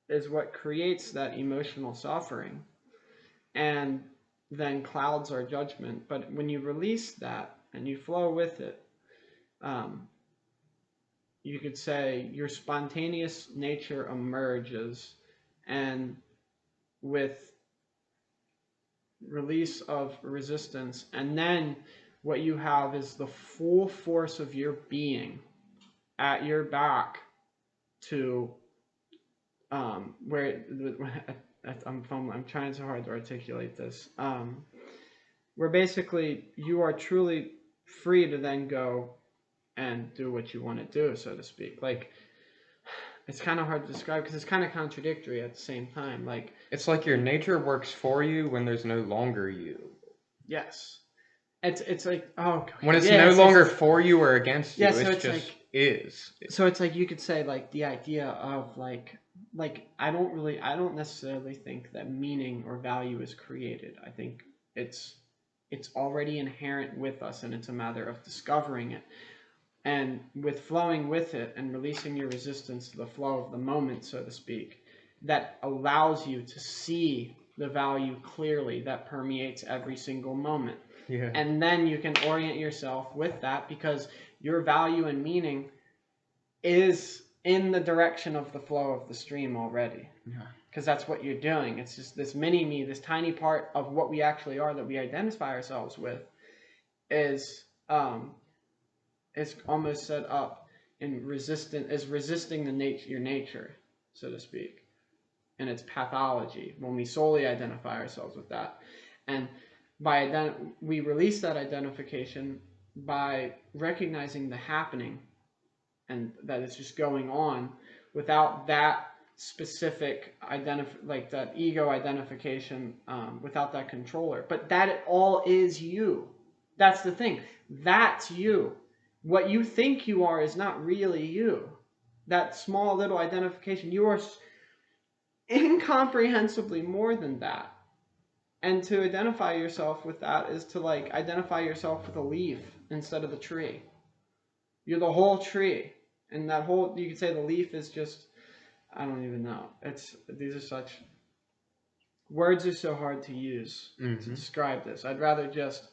is what creates that emotional suffering, and then clouds our judgment. But when you release that and you flow with it, you could say your spontaneous nature emerges, and with release of resistance, and then what you have is the full force of your being at your back to where I'm trying so hard to articulate this, where basically you are truly free to then go and do what you want to do, so to speak. Like, it's kind of hard to describe because it's kind of contradictory at the same time. Like, it's like your nature works for you when there's no longer you. Yes. It's like, when it's no longer for you or against you, it's just like, is. So it's like, you could say, like, the idea of like I don't necessarily think that meaning or value is created. I think it's already inherent with us, and it's a matter of discovering it. And with flowing with it and releasing your resistance to the flow of the moment, so to speak, that allows you to see the value clearly that permeates every single moment. Yeah. And then you can orient yourself with that, because your value and meaning is in the direction of the flow of the stream already. Yeah. Because that's what you're doing. It's just this mini me, this tiny part of what we actually are that we identify ourselves with, is almost set up in resisting your nature, so to speak, and its pathology when we solely identify ourselves with that. And We release that identification by recognizing the happening and that it's just going on without that specific like that ego identification, without that controller, but that it all is you. That's the thing. That's you. What you think you are is not really you. That small little identification, you are incomprehensibly more than that. And to identify yourself with that is to like identify yourself with a leaf instead of the tree. You're the whole tree. And that whole, you could say the leaf is just, I don't even know. These are such, words are so hard to use to describe this. I'd rather just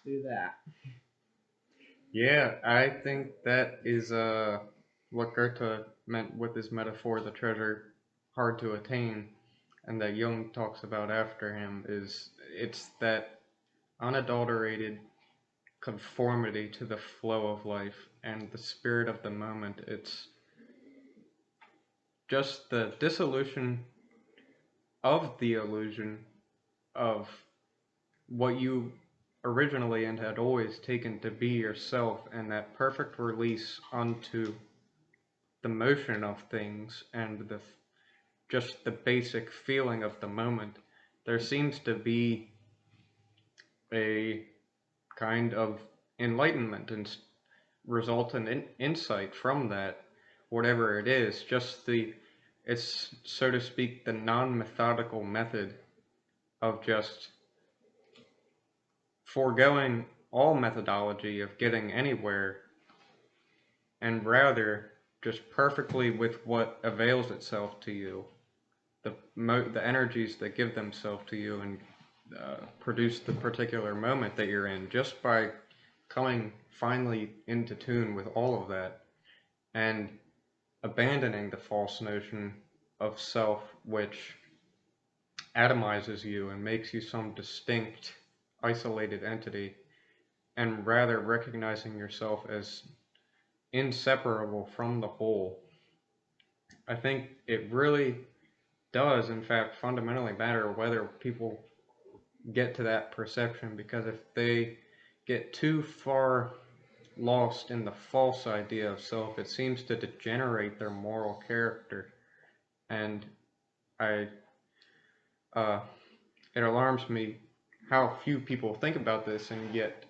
do that. Yeah, I think that is what Goethe meant with his metaphor, the treasure hard to attain, and that Jung talks about after him is it's that unadulterated conformity to the flow of life and the spirit of the moment. It's just the dissolution of the illusion of what you originally and had always taken to be yourself, and that perfect release onto the motion of things and just the basic feeling of the moment. There seems to be a kind of enlightenment and resultant insight from that, whatever it is. It's so to speak the non-methodical method of just foregoing all methodology of getting anywhere, and rather just perfectly with what avails itself to you, the energies that give themselves to you and produce the particular moment that you're in, just by coming finally into tune with all of that and abandoning the false notion of self, which atomizes you and makes you some distinct, isolated entity, and rather recognizing yourself as inseparable from the whole. I think it really does, in fact, fundamentally matter whether people get to that perception, because if they get too far lost in the false idea of self, it seems to degenerate their moral character. And I, it alarms me how few people think about this, and yet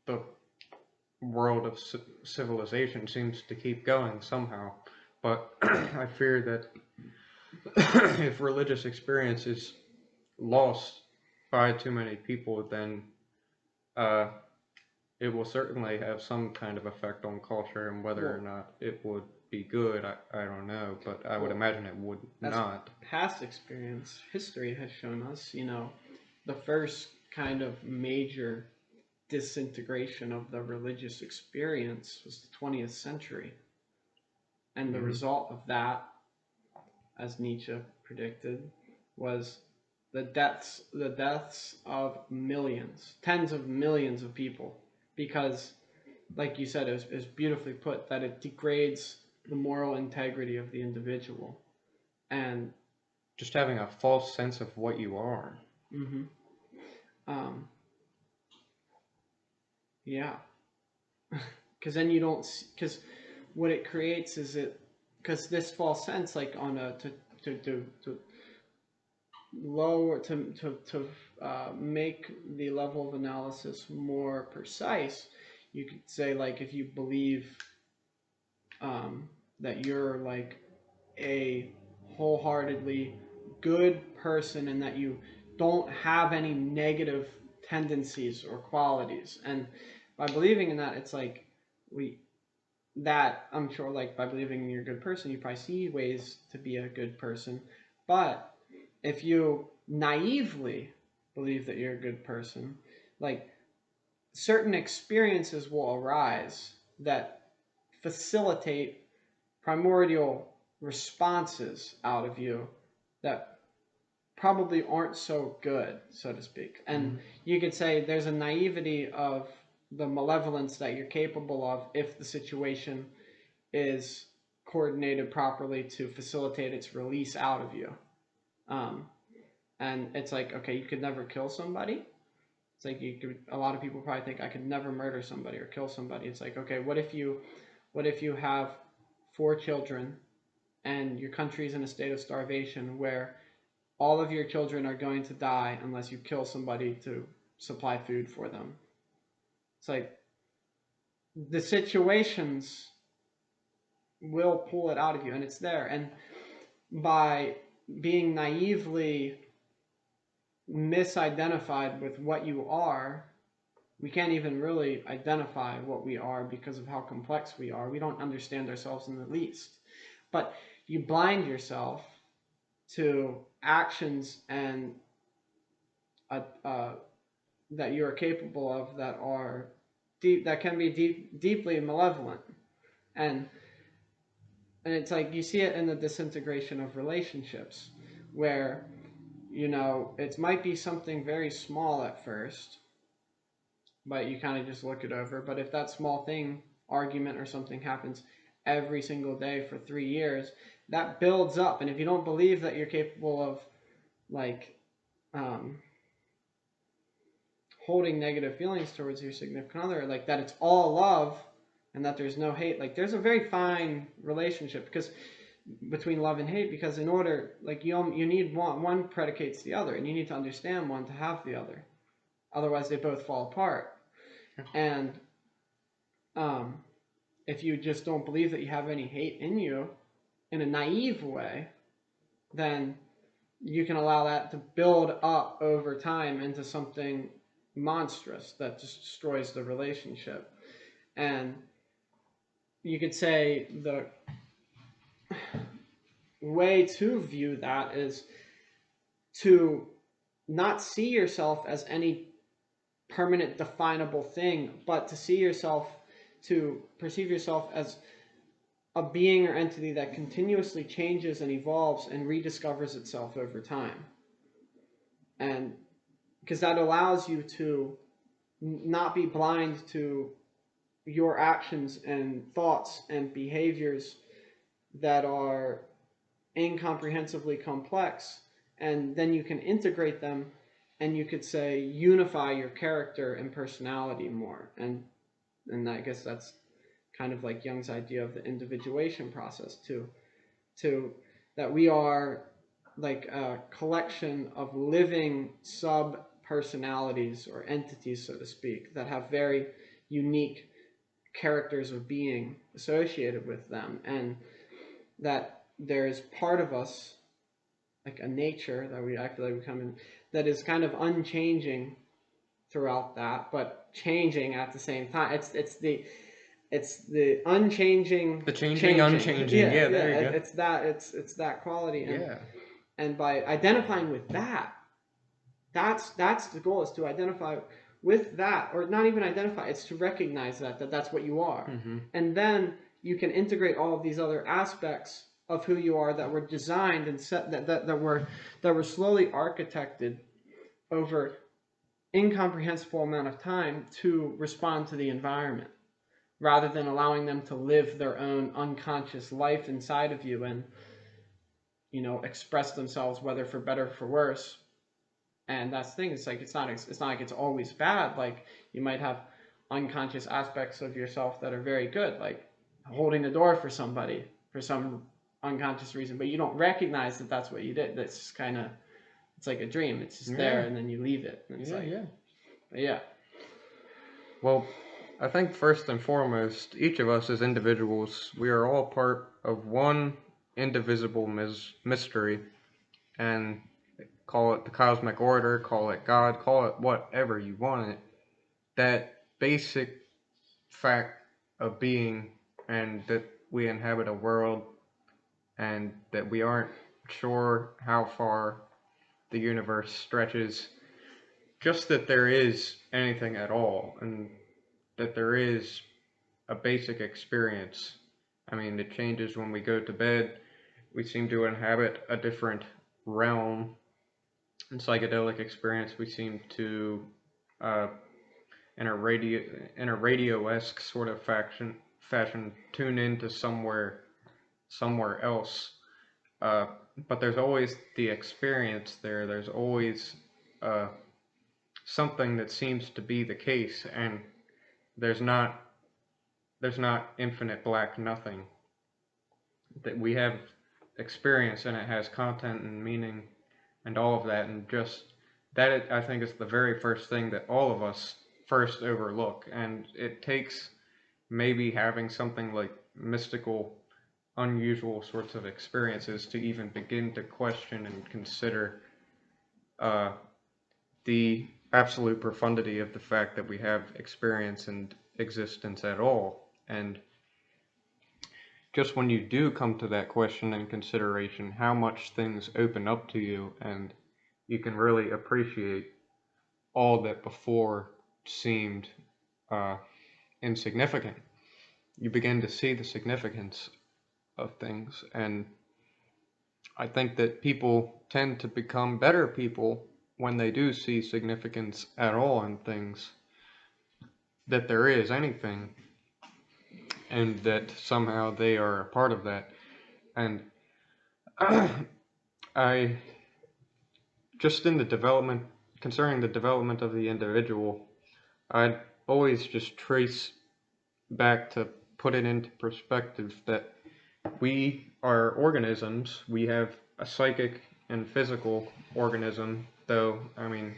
the world of civilization seems to keep going somehow. But I fear that if religious experience is lost by too many people, then uh, it will certainly have some kind of effect on culture, and whether or not it would be good, I don't know, but I would imagine it would not. Past experience, history has shown us, the first kind of major disintegration of the religious experience was the 20th century. And the result of that, as Nietzsche predicted, was the deaths of millions, tens of millions of people, because, like you said, it was beautifully put, that it degrades the moral integrity of the individual. And just having a false sense of what you are. Yeah. Because then you don't, because what it creates is because this false sense, like to lower, to make the level of analysis more precise, you could say, like, if you believe that you're like a wholeheartedly good person and that you don't have any negative tendencies or qualities, and by believing in that, it's like I'm sure, like, by believing you're a good person, you probably see ways to be a good person. But if you naively believe that you're a good person, like, certain experiences will arise that facilitate primordial responses out of you that probably aren't so good, so to speak. And you could say there's a naivety of the malevolence that you're capable of if the situation is coordinated properly to facilitate its release out of you. And it's like, okay, you could never kill somebody. It's like a lot of people probably think I could never murder somebody or kill somebody. It's like, okay, what if you have 4 children and your country's in a state of starvation where all of your children are going to die unless you kill somebody to supply food for them. It's like the situations will pull it out of you, and it's there. And by being naively misidentified with what you are, we can't even really identify what we are because of how complex we are. We don't understand ourselves in the least. But you blind yourself to actions and that you are capable of that are deep, that can be deeply malevolent, and it's like you see it in the disintegration of relationships, where it might be something very small at first, but you kind of just look it over. But if that small thing, argument or something, happens every single day for 3 years, that builds up. And if you don't believe that you're capable of like holding negative feelings towards your significant other, like that it's all love and that there's no hate, like there's a very fine relationship because between love and hate, because in order, like you need one predicates the other, and you need to understand one to have the other, otherwise they both fall apart. And if you just don't believe that you have any hate in you in a naive way, then you can allow that to build up over time into something monstrous that just destroys the relationship. And you could say the way to view that is to not see yourself as any permanent definable thing, but to see yourself, to perceive yourself as a being or entity that continuously changes and evolves and rediscovers itself over time. And because that allows you to not be blind to your actions and thoughts and behaviors that are incomprehensibly complex, and then you can integrate them, and you could say unify your character and personality more. And I guess that's kind of like Jung's idea of the individuation process too, to that we are like a collection of living sub personalities or entities, so to speak, that have very unique characters of being associated with them, and that there is part of us, like a nature that I feel like we come in, that is kind of unchanging throughout that, but changing at the same time. It's the unchanging, the changing, unchanging. Yeah, there you go. It's that quality. And, yeah. And by identifying with that, that's the goal, is to identify with that, or not even identify. It's to recognize that that's what you are, and then you can integrate all of these other aspects of who you are that were designed and set that were slowly architected over incomprehensible amount of time to respond to the environment, rather than allowing them to live their own unconscious life inside of you and express themselves, whether for better or for worse. And that's the thing, it's like it's not like it's always bad. Like you might have unconscious aspects of yourself that are very good, like holding the door for somebody for some unconscious reason, but you don't recognize that that's what you did. That's just kind of, it's like a dream. It's just there, and then you leave it. And it's yeah. Well, I think first and foremost, each of us as individuals, we are all part of one indivisible mystery, and call it the cosmic order, call it God, call it whatever you want it. That basic fact of being, and that we inhabit a world, and that we aren't sure how far the universe stretches, just that there is anything at all, and that there is a basic experience. I mean, it changes when we go to bed. We seem to inhabit a different realm and psychedelic experience. We seem to, in a radio-esque sort of fashion, tune into somewhere else. but there's always the experience there. There's always uh, something that seems to be the case, and there's not there's not infinite black nothing. That we have experience, and it has content and meaning and all of that, and just that I think is the very first thing that all of us first overlook, and it takes maybe having something like mystical, unusual sorts of experiences to even begin to question and consider uh, the absolute profundity of the fact that we have experience and existence at all. And just when you do come to that question and consideration, how much things open up to you, and you can really appreciate all that before seemed uh, insignificant. You begin to see the significance of things, and I think that people tend to become better people when they do see significance at all in things, that there is anything, and that somehow they are a part of that. And I just in the development, concerning the development of the individual, I'd always just trace back to put it into perspective that we are organisms. We have a psychic and physical organism, though, I mean,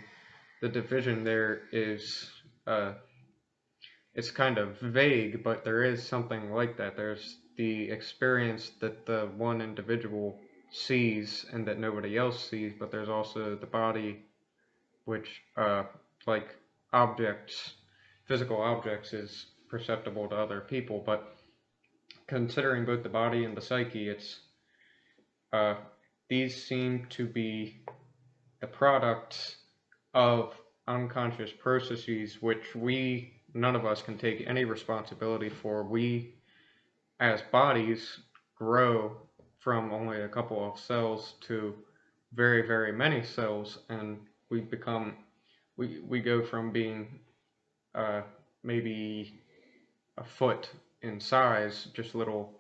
the division there is, it's kind of vague, but there is something like that. There's the experience that the one individual sees and that nobody else sees, but there's also the body, which, like objects, physical objects, is perceptible to other people. But considering both the body and the psyche, it's uh, these seem to be the products of unconscious processes which none of us can take any responsibility for. We, as bodies, grow from only a couple of cells to very, very many cells, and we become, we go from being uh, maybe a foot in size, just little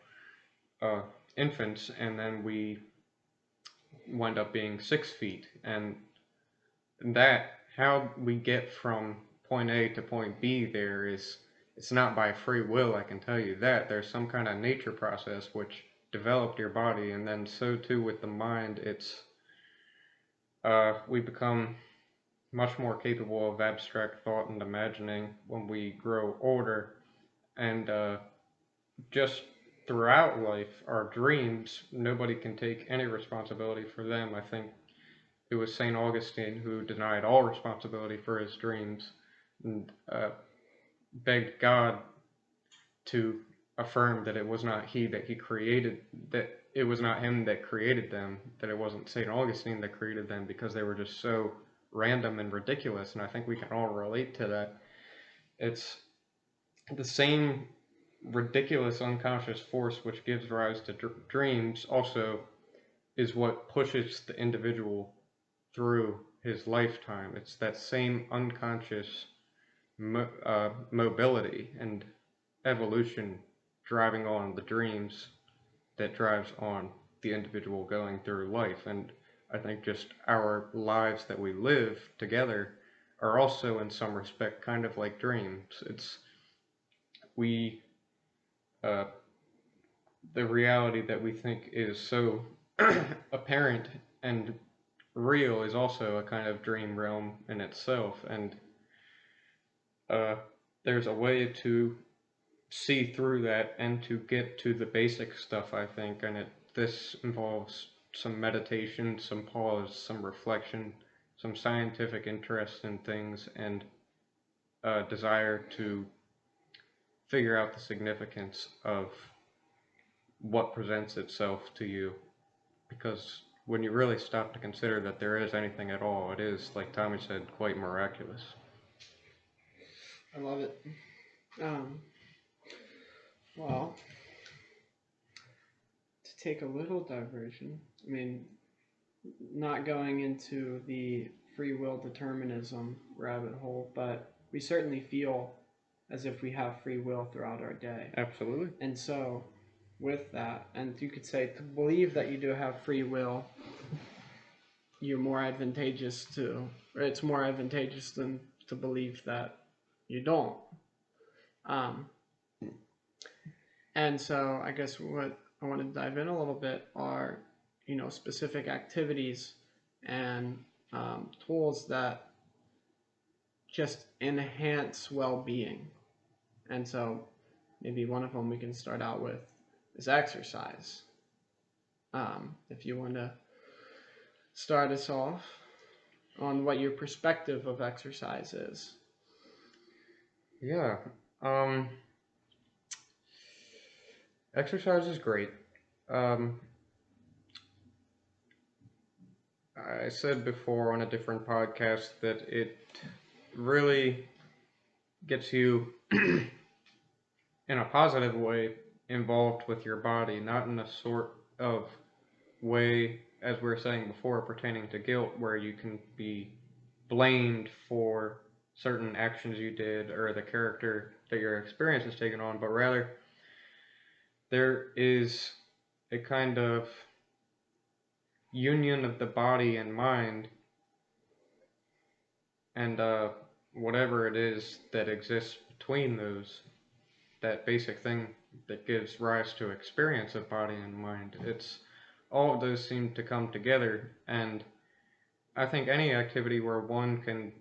uh, infants, and then we wind up being 6 feet. And that, how we get from point A to point B there is, it's not by free will, I can tell you that. There's some kind of nature process which developed your body, and then so too with the mind. It's we become much more capable of abstract thought and imagining when we grow older, and just throughout life, our dreams, nobody can take any responsibility for them. I think it was St. Augustine who denied all responsibility for his dreams, and begged God to affirm that it was not he that he created, that it was not him that created them, that it wasn't St. Augustine that created them, because they were just so random and ridiculous. And I think we can all relate to that. It's the same ridiculous unconscious force which gives rise to dreams also is what pushes the individual through his lifetime. It's that same unconscious mobility and evolution driving on the dreams that drives on the individual going through life. And I think just our lives that we live together are also in some respect kind of like dreams. It's we uh, the reality that we think is so apparent and real is also a kind of dream realm in itself. And uh, there's a way to see through that and to get to the basic stuff, I think. And this involves some meditation, some pause, some reflection, some scientific interest in things, and a desire to figure out the significance of what presents itself to you. Because when you really stop to consider that there is anything at all, it is, like Tommy said, quite miraculous. I love it. Um, well, to take a little diversion, I mean, not going into the free will determinism rabbit hole, but we certainly feel as if we have free will throughout our day. Absolutely. And so with that. And you could say to believe that you do have free will, you're more advantageous to, or it's more advantageous than to believe that you don't. Um, and so I guess what I want to dive in a little bit are, specific activities and tools that just enhance well-being. And so maybe one of them we can start out with is exercise. If you want to start us off on what your perspective of exercise is. Yeah. Um, Exercise is great. Um, I said before on a different podcast that it really gets you, in a positive way, involved with your body, not in a sort of way, as we were saying before, pertaining to guilt, where you can be blamed for certain actions you did or the character that your experience has taken on, but rather there is a kind of union of the body and mind and whatever it is that exists between those, that basic thing that gives rise to experience of body and mind. It's all of those seem to come together, and I think any activity where one can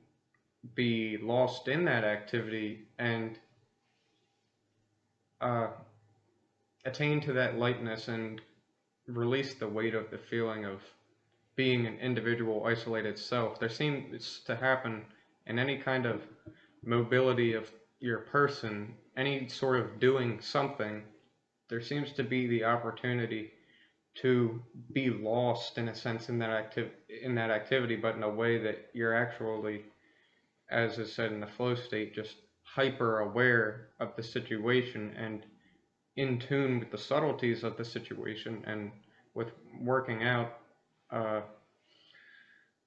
be lost in that activity and uh, attain to that lightness and release the weight of the feeling of being an individual isolated self. There seems to happen in any kind of mobility of your person, any sort of doing something, there seems to be the opportunity to be lost in a sense in that activity, but in a way that you're actually, as is said in the flow state, just hyper aware of the situation and in tune with the subtleties of the situation. And with working out, uh,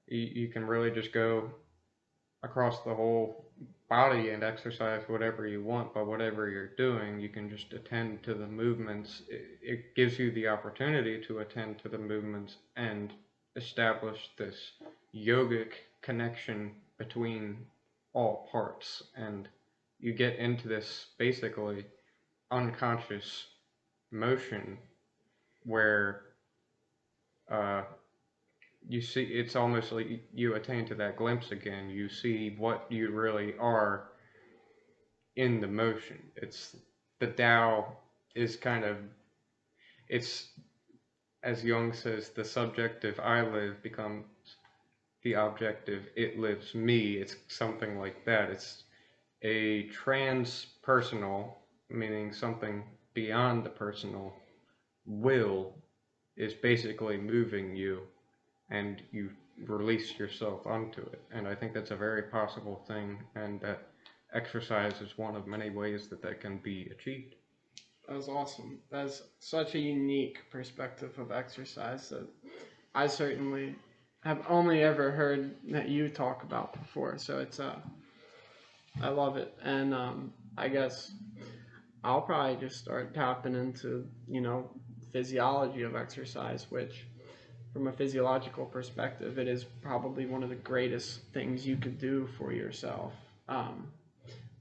you can really just go across the whole body and exercise whatever you want, but whatever you're doing, you can just attend to the movements. It gives you the opportunity to attend to the movements and establish this yogic connection between all parts. And you get into this basically unconscious motion where uh, you see, it's almost like you attain to that glimpse again. You see what you really are in the motion. It's the Tao is kind of, it's, as Jung says, the subjective I live becomes the objective it lives me. It's something like that. It's a transpersonal, meaning something beyond the personal, will is basically moving you, and you release yourself onto it. And I think that's a very possible thing, and that exercise is one of many ways that that can be achieved. That was awesome. That's such a unique perspective of exercise that I certainly have only ever heard that you talk about before. So it's I love it, and I guess I'll probably just start tapping into physiology of exercise, which from a physiological perspective, it is probably one of the greatest things you could do for yourself.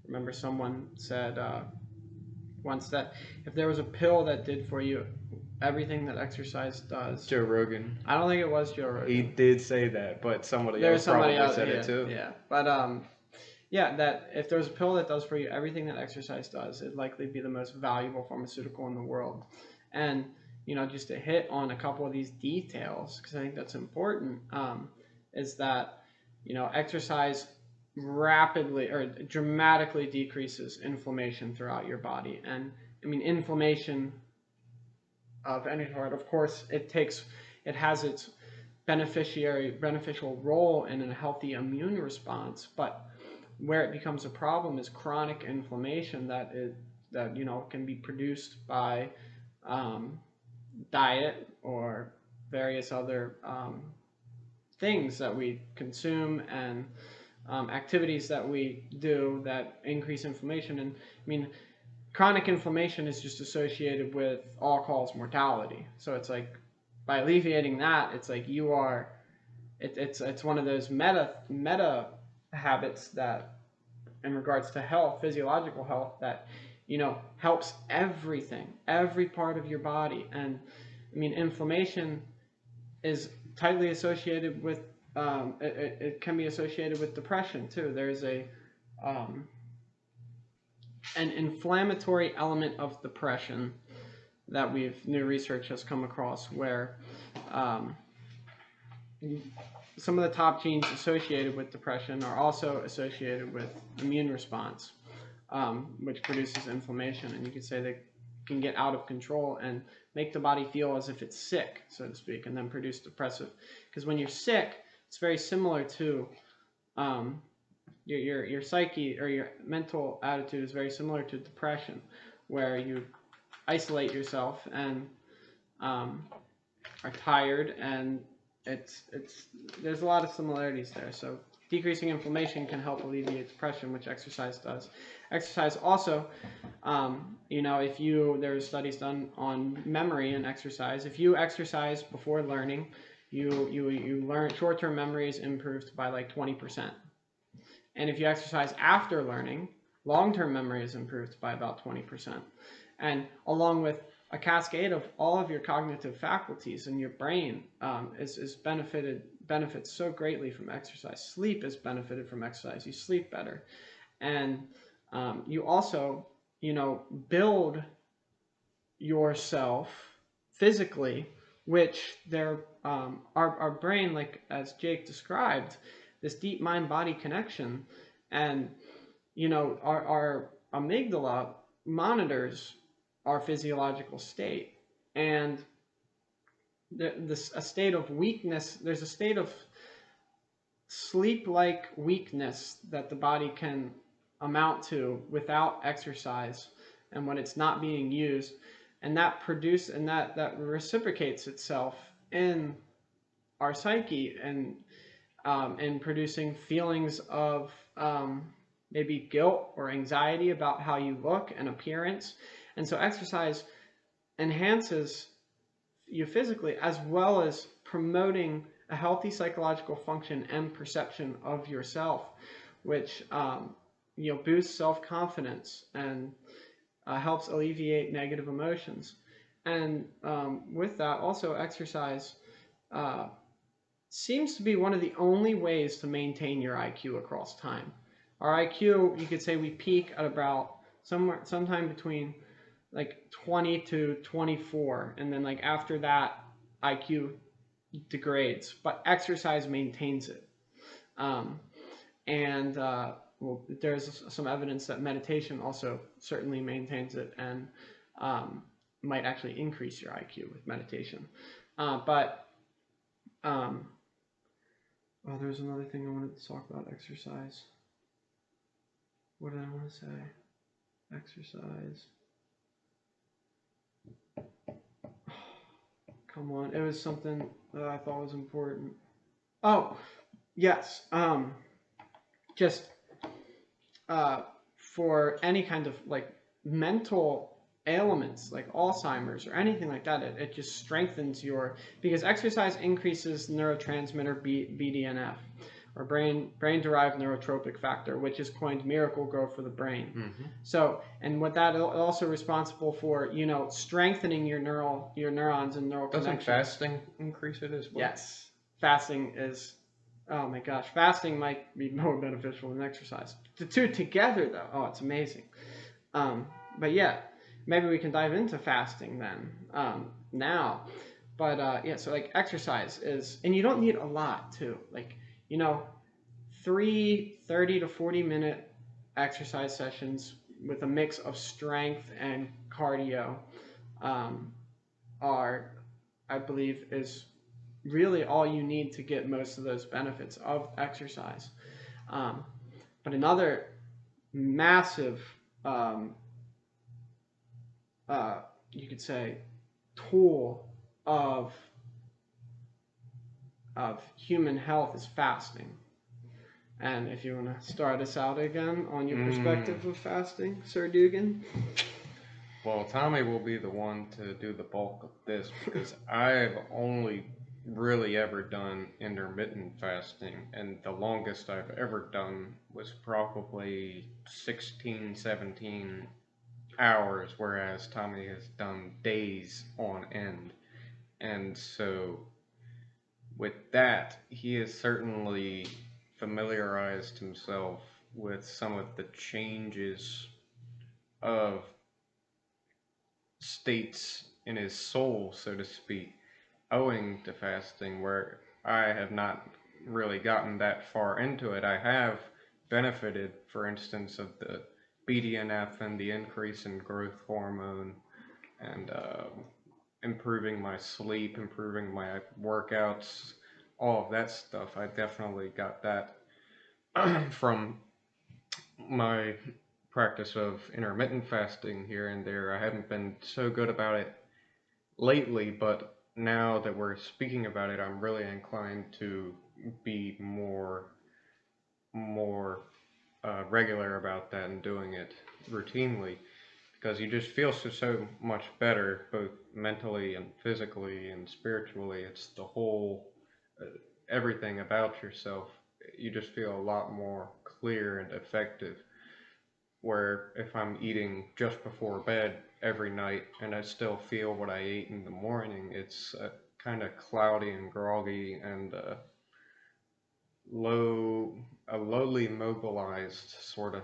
Remember, someone said once that if there was a pill that did for you everything that exercise does. Joe Rogan. I don't think it was Joe Rogan. He did say that, but somebody There's else somebody probably else said yeah, it too. Yeah, but yeah, that if there's a pill that does for you everything that exercise does, it'd likely be the most valuable pharmaceutical in the world. And just to hit on a couple of these details, because I think that's important, is that exercise rapidly or dramatically decreases inflammation throughout your body. And I mean, inflammation of any sort, of course, it has its beneficial role in a healthy immune response, but where it becomes a problem is chronic inflammation that can be produced by diet or various other things that we consume and activities that we do that increase inflammation. And I mean, chronic inflammation is just associated with all-cause mortality. So it's like by alleviating that, it's like you are. It's one of those meta habits that, in regards to health, physiological health, that helps everything, every part of your body. And I mean, inflammation is tightly associated with it can be associated with depression too. There's um, an inflammatory element of depression that new research has come across, where um, some of the top genes associated with depression are also associated with immune response, which produces inflammation. And you could say they can get out of control and make the body feel as if it's sick, so to speak, and then produce depressive. Because when you're sick, it's very similar to your psyche, or your mental attitude is very similar to depression, where you isolate yourself and are tired, and it's there's a lot of similarities there. So decreasing inflammation can help alleviate depression, which exercise does. Exercise also, if there's studies done on memory and exercise. If you exercise before learning, you learn, short-term memory is improved by like 20%. And if you exercise after learning, long-term memory is improved by about 20%. And along with a cascade of all of your cognitive faculties in your brain benefits so greatly from exercise. Sleep is benefited from exercise. You sleep better. And you also, build yourself physically, which our brain, like as Jake described, this deep mind-body connection, and our amygdala monitors our physiological state, and a state of weakness. There's a state of sleep-like weakness that the body can amount to without exercise, and when it's not being used, and that reciprocates itself in our psyche, and producing feelings of maybe guilt or anxiety about how you look and appearance. And so exercise enhances you physically, as well as promoting a healthy psychological function and perception of yourself, which boosts self-confidence and helps alleviate negative emotions. And with that, also exercise seems to be one of the only ways to maintain your IQ across time. Our IQ, you could say, we peak at about sometime between like 20 to 24, and then like after that, IQ degrades, but exercise maintains it. There's some evidence that meditation also certainly maintains it, and might actually increase your IQ with meditation. There's another thing I wanted to talk about: exercise. What did I want to say? Exercise. Come on, it was something that I thought was important. Oh, yes. Just for any kind of like mental ailments, like Alzheimer's or anything like that, it just strengthens because exercise increases neurotransmitter BDNF, or brain-derived neurotropic factor, which is coined miracle grow for the brain. Mm-hmm. So, and what that also responsible for, strengthening your neurons and neural connections. Doesn't fasting increase it as well? Yes, fasting is. Oh my gosh, fasting might be more beneficial than exercise. The two together, though, it's amazing. But yeah, maybe we can dive into fasting then now. But so like exercise is, and you don't need a lot too. Like 30 to 40 minute exercise sessions with a mix of strength and cardio I believe, is really all you need to get most of those benefits of exercise. But another massive, you could say, tool of human health is fasting. And if you want to start us out again on your perspective of fasting, Sir Dugan. Well, Tommy will be the one to do the bulk of this because I've only really ever done intermittent fasting, and the longest I've ever done was probably 16, 17 hours, whereas Tommy has done days on end. And so, with that, he has certainly familiarized himself with some of the changes of states in his soul, so to speak, owing to fasting, where I have not really gotten that far into it. I have benefited, for instance, of the BDNF and the increase in growth hormone and improving my sleep, improving my workouts, all of that stuff. I definitely got that from my practice of intermittent fasting here and there. I haven't been so good about it lately, but now that we're speaking about it, I'm really inclined to be more regular about that and doing it routinely because you just feel so much better, both mentally and physically and spiritually. It's the whole everything about yourself. You just feel a lot more clear and effective. Where if I'm eating just before bed every night and I still feel what I ate in the morning, it's kind of cloudy and groggy and low, a lowly mobilized sort of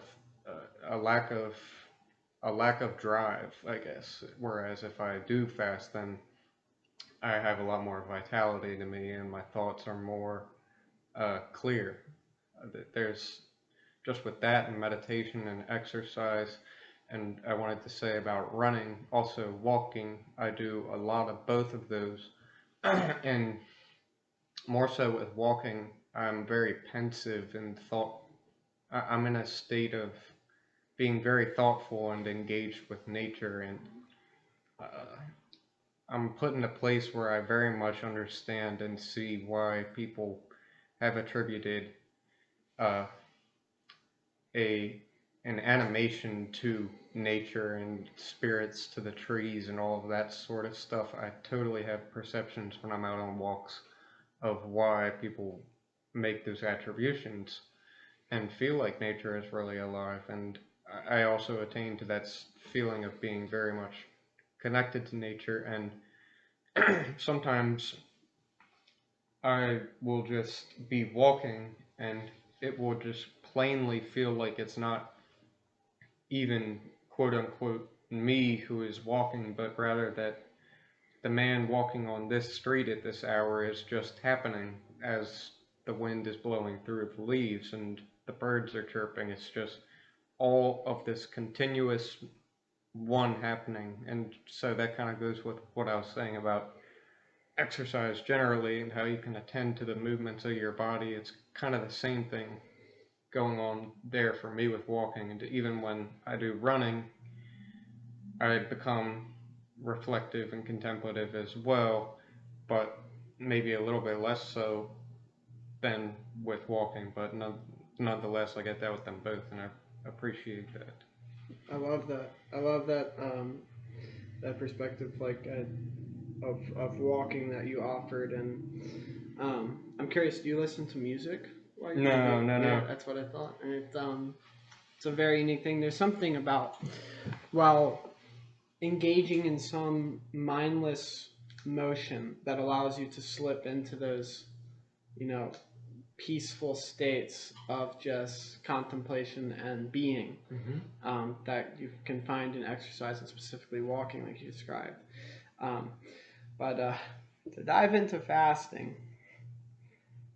a lack of drive, I guess. Whereas if I do fast, then I have a lot more vitality to me and my thoughts are more clear. There's just with that and meditation and exercise. And I wanted to say about running, also walking. I do a lot of both of those. And more so with walking, I'm very pensive and thought. I'm in a state of being very thoughtful and engaged with nature. And uh, I'm put in a place where I very much understand and see why people have attributed uh, a an animation to nature and spirits to the trees and all of that sort of stuff. I totally have perceptions when I'm out on walks of why people make those attributions and feel like nature is really alive. And I also attain to that feeling of being very much connected to nature. And sometimes I will just be walking and it will just plainly feel like it's not even quote unquote me who is walking, but rather that the man walking on this street at this hour is just happening as the wind is blowing through the leaves and the birds are chirping. It's just all of this continuous one happening. And so that kind of goes with what I was saying about exercise generally and how you can attend to the movements of your body. It's kind of the same thing going on there for me with walking. And even when I do running, I become reflective and contemplative as well, but maybe a little bit less so than with walking. But nonetheless, I get that with them both, and I appreciate that. I love that. I love that that perspective, like of walking that you offered. And I'm curious, do you listen to music while you No, walk? no, Yeah, no. that's what I thought. And it's a very unique thing. There's something about while engaging in some mindless motion that allows you to slip into those, you know, peaceful states of just contemplation and being, that you can find in exercise and specifically walking, like you described. Um, but to dive into fasting,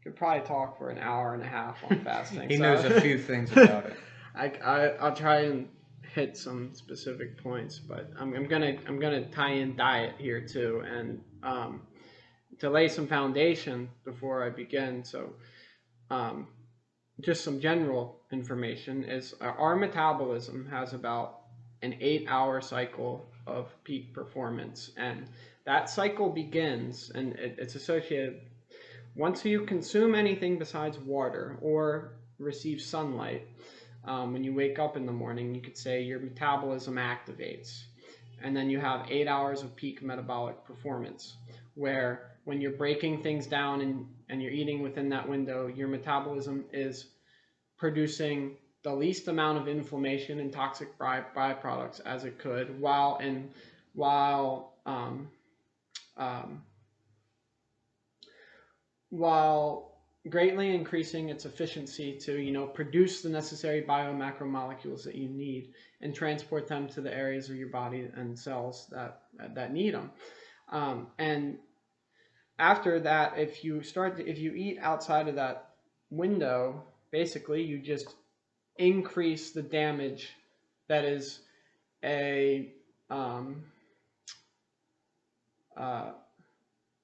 could probably talk for an hour and a half on fasting. He so knows a few things about it. I'll try and hit some specific points, but I'm gonna tie in diet here too, and to lay some foundation before I begin. So um, just some general information is our metabolism has about an 8-hour cycle of peak performance, and that cycle begins, and it's associated once you consume anything besides water or receive sunlight. When you wake up in the morning, you could say your metabolism activates, and then you have 8 hours of peak metabolic performance, where when you're breaking things down and you're eating within that window, your metabolism is producing the least amount of inflammation and toxic byproducts as it could, while um, while greatly increasing its efficiency to produce the necessary biomacromolecules that you need and transport them to the areas of your body and cells that need them. And after that, if you eat outside of that window, basically you just increase the damage that is a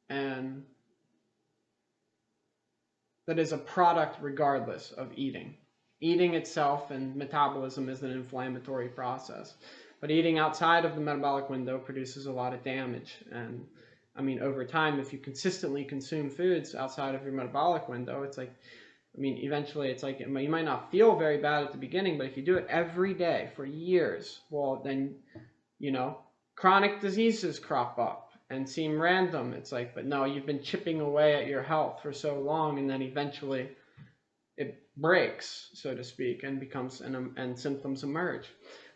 and that is a product regardless of eating. Eating itself and metabolism is an inflammatory process, but eating outside of the metabolic window produces a lot of damage. And I mean, over time, if you consistently consume foods outside of your metabolic window, it's like, I mean, eventually it's like, you might not feel very bad at the beginning, but if you do it every day for years, well, then, chronic diseases crop up and seem random. It's like, but no, you've been chipping away at your health for so long, and then eventually it breaks, so to speak, and becomes, and symptoms emerge.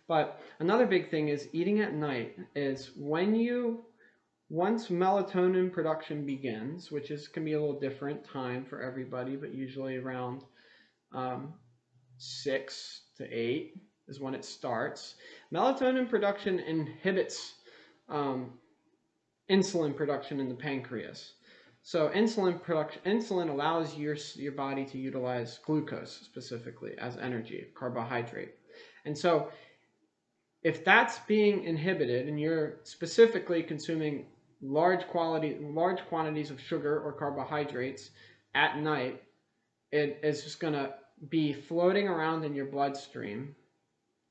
But another big thing is eating at night is once melatonin production begins, which can be a little different time for everybody, but usually around 6 to 8 is when it starts. Melatonin production inhibits insulin production in the pancreas. So insulin allows your body to utilize glucose specifically as energy, carbohydrate. And so if that's being inhibited and you're specifically consuming large quantities of sugar or carbohydrates at night, it is just going to be floating around in your bloodstream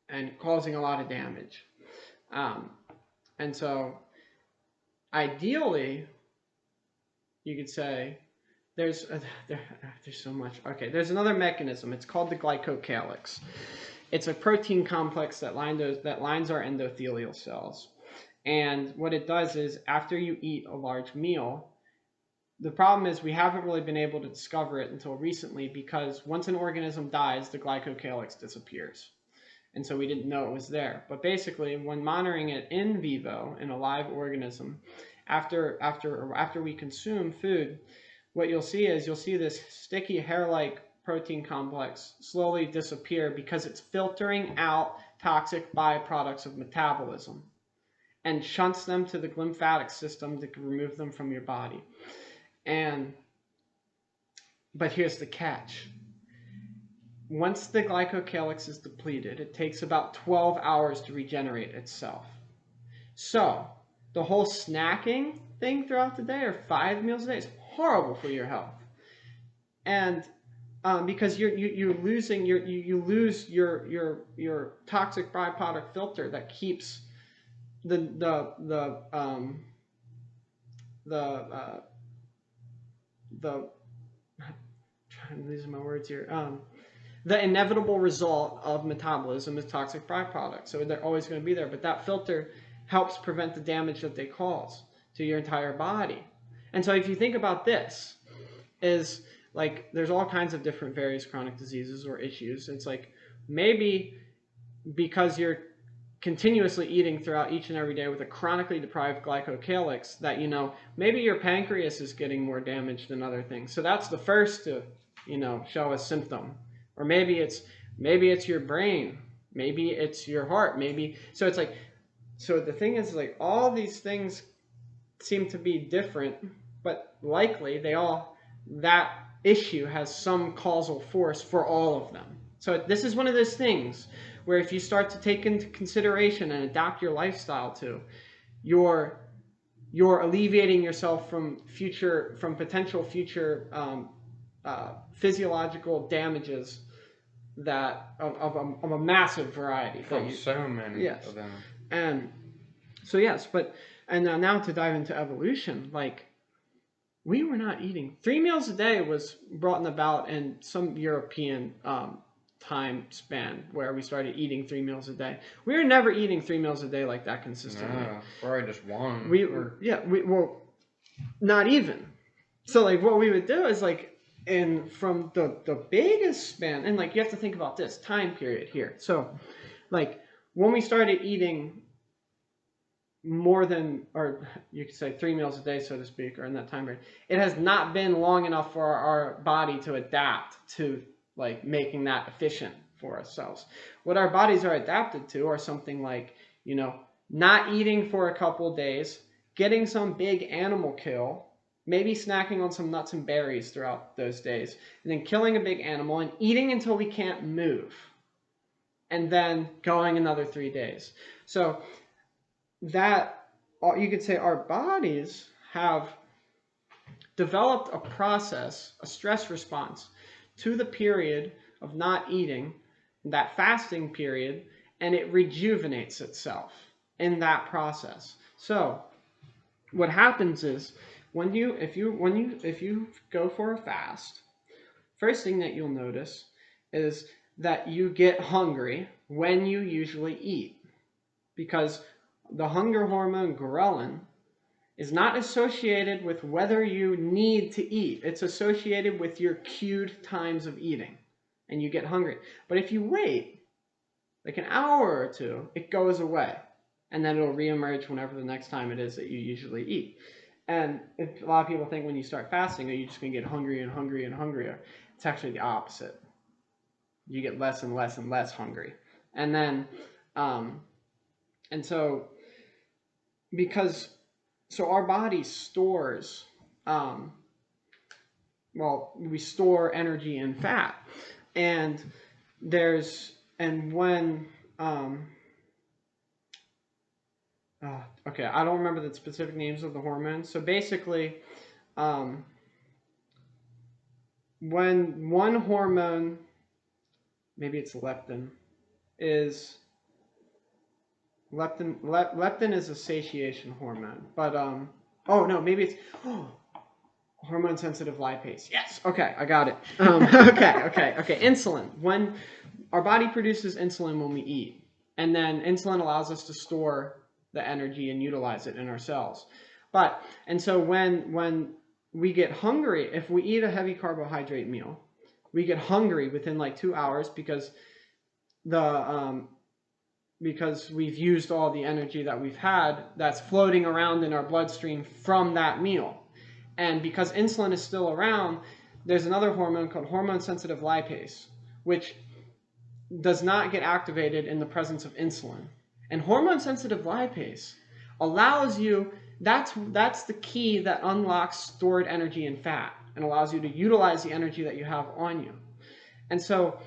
and causing a lot of damage. And so ideally, you could say there's so much. Okay, there's another mechanism. It's called the glycocalyx. It's a protein complex that lines our endothelial cells. And what it does is, after you eat a large meal, the problem is we haven't really been able to discover it until recently, because once an organism dies, the glycocalyx disappears. And so we didn't know it was there. But basically, when monitoring it in vivo in a live organism, after we consume food, what you'll see this sticky hair-like protein complex slowly disappear, because it's filtering out toxic byproducts of metabolism and shunts them to the lymphatic system to remove them from your body. But here's the catch. Once the glycocalyx is depleted, it takes about 12 hours to regenerate itself. So the whole snacking thing throughout the day, or 5 meals a day, is horrible for your health. And because you lose your toxic byproduct filter that keeps the I'm losing my words here. The inevitable result of metabolism is toxic byproducts, so they're always going to be there. But that filter helps prevent the damage that they cause to your entire body. And so if you think about this, is like there's all kinds of different various chronic diseases or issues. It's like maybe because you're continuously eating throughout each and every day with a chronically deprived glycocalyx, that maybe your pancreas is getting more damaged than other things. So that's the first to show a symptom. Or maybe it's your brain, maybe it's your heart, maybe. So it's like, so the thing is, like, all these things seem to be different, but likely that issue has some causal force for all of them. So this is one of those things where if you start to take into consideration and adapt your lifestyle to, you're alleviating yourself from potential future physiological damages that of a massive variety. From so many of them. And so yes, and now to dive into evolution, like, we were not eating 3 meals a day was brought about in some European time span where we started eating 3 meals a day. We were never eating 3 meals a day like that consistently. Nah, probably just one. Well, not even. So like what we would do is like from the biggest span, and like you have to think about this time period here. So like when we started eating more than, or you could say 3 meals a day, so to speak, or in that time period, it has not been long enough for our body to adapt to like making that efficient for ourselves. What our bodies are adapted to are something like, not eating for a couple days, getting some big animal kill, maybe snacking on some nuts and berries throughout those days, and then killing a big animal and eating until we can't move, and then going another 3 days. So that you could say our bodies have developed a process, a stress response to the period of not eating, that fasting period, and it rejuvenates itself in that process. So what happens is if you go for a fast, first thing that you'll notice is that you get hungry when you usually eat, because the hunger hormone ghrelin is not associated with whether you need to eat. It's associated with your cued times of eating, and you get hungry. But if you wait like an hour or two, it goes away, and then it'll reemerge whenever the next time it is that you usually eat. And a lot of people think when you start fasting, are you just going to get hungry and hungry and hungrier? It's actually the opposite. You get less and less and less hungry. And then, and so our body stores, we store energy in fat, and when okay, I don't remember the specific names of the hormones. So basically, when one hormone, maybe it's leptin, is leptin is a satiation hormone, but oh no, maybe it's hormone sensitive lipase. Yes, okay, I got it. Okay. Insulin. When our body produces insulin when we eat, and then insulin allows us to store the energy and utilize it in our cells. And so when we get hungry, if we eat a heavy carbohydrate meal, we get hungry within like 2 hours because we've used all the energy that we've had that's floating around in our bloodstream from that meal. And because insulin is still around, there's another hormone called hormone sensitive lipase, which does not get activated in the presence of insulin. And hormone sensitive lipase allows you, that's the key that unlocks stored energy in fat and allows you to utilize the energy that you have on you. And so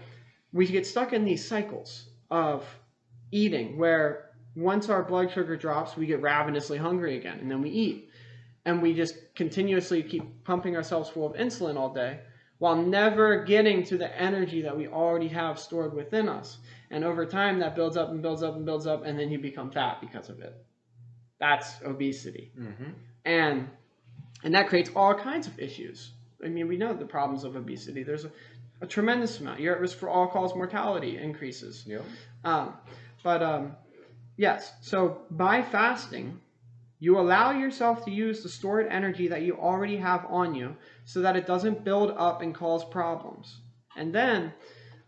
we get stuck in these cycles of eating where once our blood sugar drops, we get ravenously hungry again, and then we eat. And we just continuously keep pumping ourselves full of insulin all day while never getting to the energy that we already have stored within us. And over time, that builds up and builds up and builds up, and then you become fat because of it. That's obesity. Mm-hmm. And that creates all kinds of issues. I mean, we know the problems of obesity. There's a tremendous amount. You're at risk for all-cause mortality increases. Yep. Yes, so by fasting, you allow yourself to use the stored energy that you already have on you so that it doesn't build up and cause problems. And then,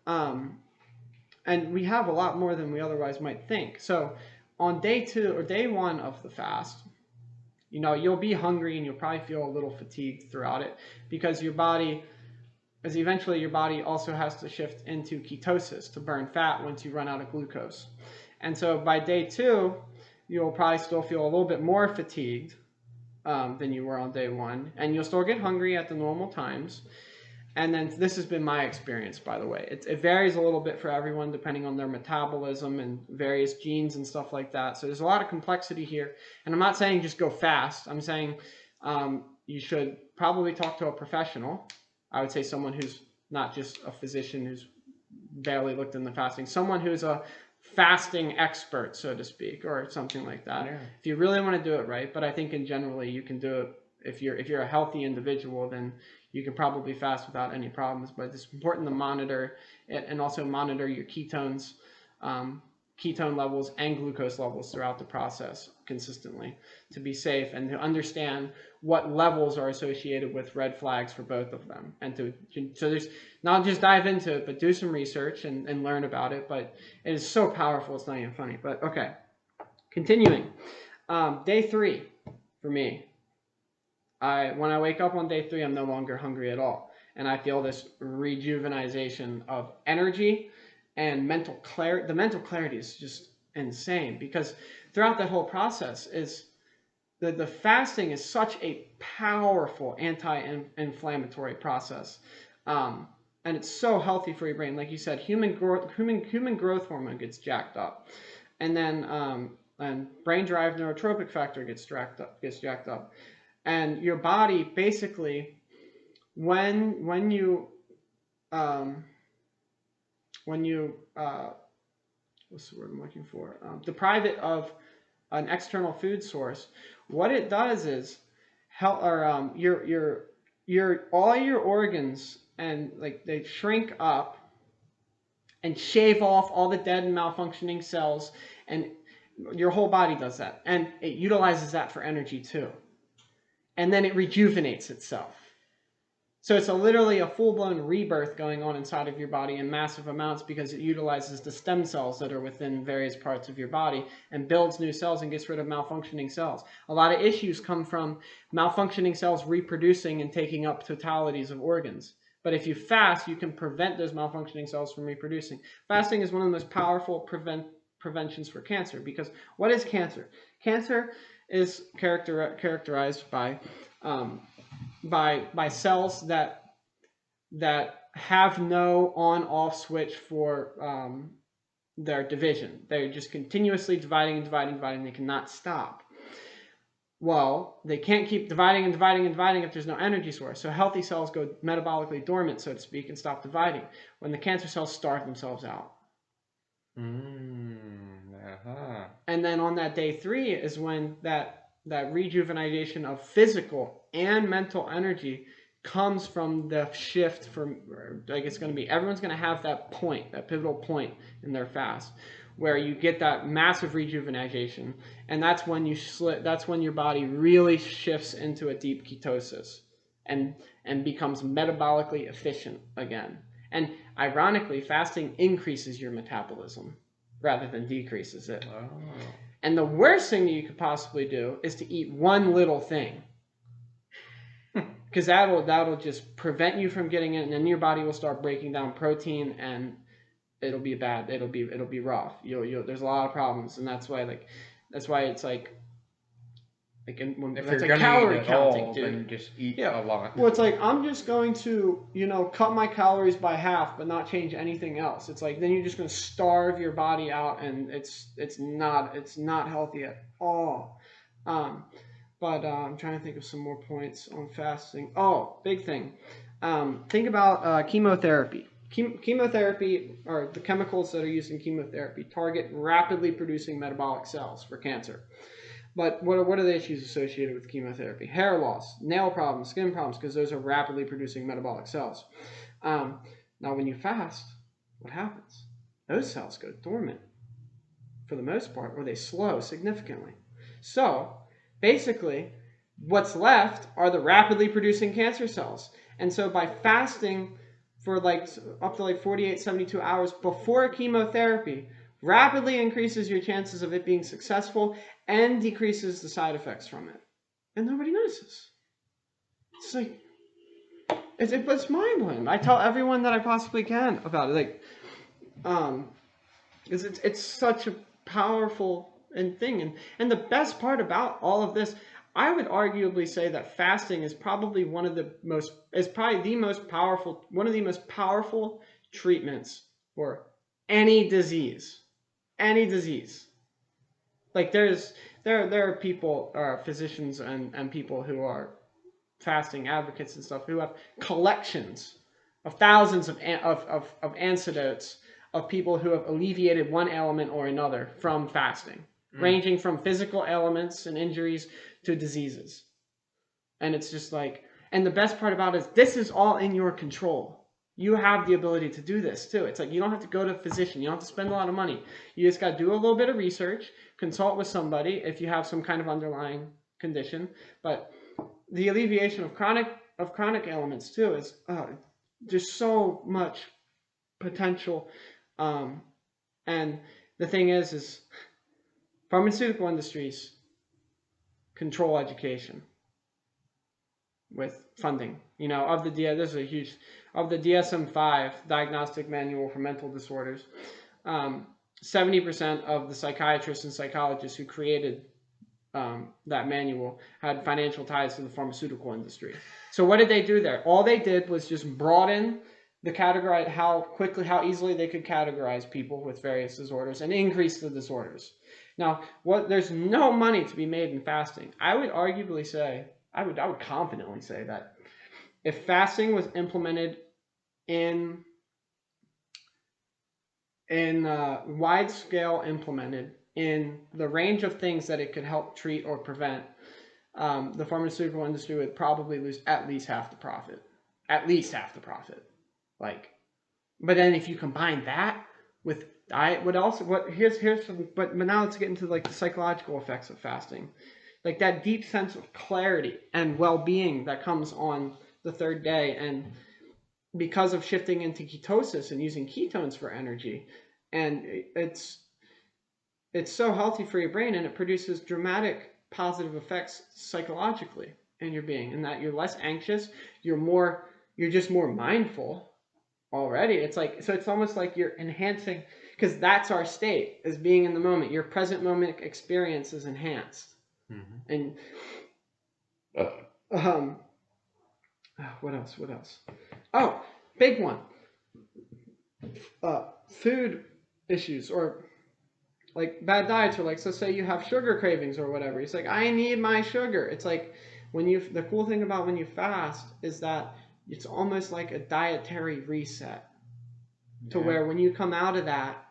and we have a lot more than we otherwise might think. So on day 2 or day 1 of the fast, you'll be hungry and you'll probably feel a little fatigued throughout it because eventually your body also has to shift into ketosis to burn fat once you run out of glucose. And so by day 2, you'll probably still feel a little bit more fatigued than you were on day 1. And you'll still get hungry at the normal times. And then this has been my experience, by the way. It varies a little bit for everyone depending on their metabolism and various genes and stuff like that. So there's a lot of complexity here. And I'm not saying just go fast. I'm saying you should probably talk to a professional. I would say someone who's not just a physician who's barely looked into fasting. Someone who's a fasting expert, so to speak, or something like that. Yeah. If you really want to do it right. But I think in generally you can do it if you're a healthy individual, then You can probably fast without any problems, but it's important to monitor it and also monitor your ketones, ketone levels and glucose levels throughout the process consistently to be safe and to understand what levels are associated with red flags for both of them. And so there's not just dive into it, but do some research and learn about it. But it is so powerful, it's not even funny. But okay, continuing. Day 3 for me. When I wake up on day 3, I'm no longer hungry at all. And I feel this rejuvenation of energy and mental clarity. The mental clarity is just insane because throughout that whole process is the fasting is such a powerful anti-inflammatory process. And it's so healthy for your brain. Like you said, human growth hormone gets jacked up. And then and brain-derived neurotropic factor gets jacked up. And your body basically, when you what's the word I'm looking for? Deprive it of an external food source. What it does is help, or your all your organs and like they shrink up and shave off all the dead and malfunctioning cells, and your whole body does that, and it utilizes that for energy too, and then it rejuvenates itself. So it's literally a full-blown rebirth going on inside of your body in massive amounts because it utilizes the stem cells that are within various parts of your body and builds new cells and gets rid of malfunctioning cells. A lot of issues come from malfunctioning cells reproducing and taking up totalities of organs. But if you fast, you can prevent those malfunctioning cells from reproducing. Fasting is one of the most powerful preventions for cancer because what is cancer? Cancer is characterized by cells that have no on-off switch for their division. They're just continuously dividing and dividing and dividing. They cannot stop. Well, they can't keep dividing and dividing and dividing if there's no energy source. So healthy cells go metabolically dormant, so to speak, and stop dividing when the cancer cells starve themselves out. And then on that day 3 is when that rejuvenation of physical and mental energy comes from the shift from, like it's going to be, everyone's going to have that point, that pivotal point in their fast where you get that massive rejuvenation, and that's when that's when your body really shifts into a deep ketosis and becomes metabolically efficient again. And ironically, fasting increases your metabolism rather than decreases it. Oh. And the worst thing that you could possibly do is to eat one little thing, because that'll just prevent you from getting it, and then your body will start breaking down protein, and it'll be bad. It'll be rough. There's a lot of problems, and that's why it's like if that's a calorie counting, dude. Then just eat a lot. Well, it's like I'm just going to cut my calories by half, but not change anything else. It's like then you're just going to starve your body out, and it's not healthy at all. But I'm trying to think of some more points on fasting. Oh, big thing. Think about chemotherapy. Chemotherapy, or the chemicals that are used in chemotherapy, target rapidly producing metabolic cells for cancer. But what are the issues associated with chemotherapy? Hair loss, nail problems, skin problems, because those are rapidly producing metabolic cells. Now, when you fast, what happens? Those cells go dormant for the most part, or they slow significantly. So, basically, what's left are the rapidly producing cancer cells. And so by fasting for up to 48, 72 hours before chemotherapy, rapidly increases your chances of it being successful and decreases the side effects from it. And nobody notices. It's like, it's mind-blowing. I tell everyone that I possibly can about it. Because it's such a powerful thing. And the best part about all of this, I would arguably say that fasting is probably one of the most powerful treatments for any disease. Any disease. Like there are people, physicians and people who are fasting advocates and stuff who have collections of thousands of antidotes of people who have alleviated one ailment or another from fasting, ranging from physical ailments and injuries to diseases. And it's just like, And the best part about it is this is all in your control. You have the ability to do this too. It's like you don't have to go to a physician. You don't have to spend a lot of money. You just got to do a little bit of research, consult with somebody if you have some kind of underlying condition. But the alleviation of chronic ailments too is there's so much potential. And the thing is pharmaceutical industries control education with funding. Of the this is a huge of the DSM-5 Diagnostic Manual for Mental Disorders. 70% of the psychiatrists and psychologists who created that manual had financial ties to the pharmaceutical industry. So what did they do there? All they did was just broaden the categorize how easily they could categorize people with various disorders and increase the disorders. Now, there's no money to be made in fasting. I would arguably say, I would confidently say that if fasting was implemented in wide scale implemented in the range of things that it could help treat or prevent, the pharmaceutical industry would probably lose at least half the profit. At least half the profit. But then if you combine that with diet, but now let's get into the psychological effects of fasting. That deep sense of clarity and well-being that comes on the third day, and because of shifting into ketosis and using ketones for energy, and it's so healthy for your brain, and it produces dramatic positive effects psychologically in your being, and that you're less anxious, you're just more mindful already. It's almost like you're enhancing, because that's our state, as being in the moment. Your present moment experience is enhanced. And what else? Oh, big one. Food issues, or bad diets, or so say you have sugar cravings or whatever. It's I need my sugar. It's the cool thing about when you fast is that it's almost like a dietary reset, to where when you come out of that,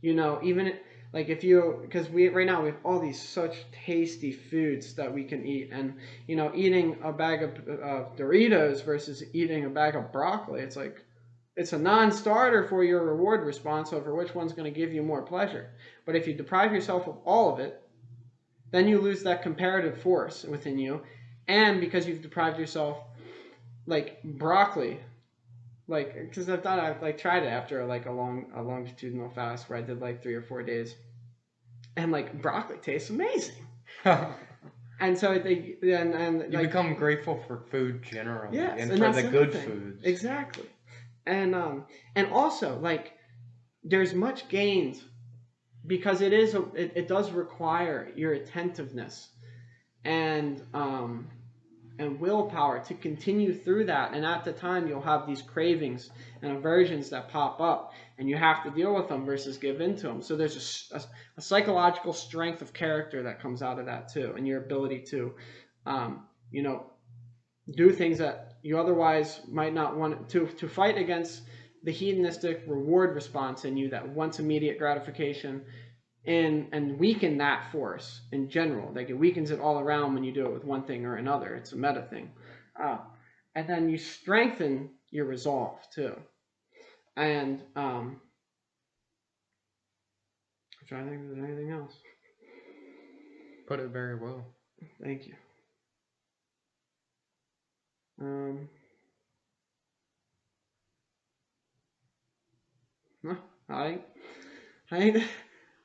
even because right now we have all these such tasty foods that we can eat, and eating a bag of Doritos versus eating a bag of broccoli, it's a non-starter for your reward response over which one's going to give you more pleasure. But if you deprive yourself of all of it, then you lose that comparative force within you, and because you've deprived yourself, broccoli, because I've tried it after a longitudinal fast where I did 3 or 4 days, and broccoli tastes amazing. And so you become grateful for food generally, yes, and for the good foods. Exactly. And also there's much gained, because it does require your attentiveness and willpower to continue through that. And at the time, you'll have these cravings and aversions that pop up, and you have to deal with them versus give in to them. So there's a psychological strength of character that comes out of that too, and your ability to, do things that you otherwise might not want to fight against the hedonistic reward response in you that wants immediate gratification, and weaken that force in general. It weakens it all around when you do it with one thing or another. It's a meta thing. And then you strengthen your resolve too. And I'm trying to think if there's anything else. Put it very well. Thank you.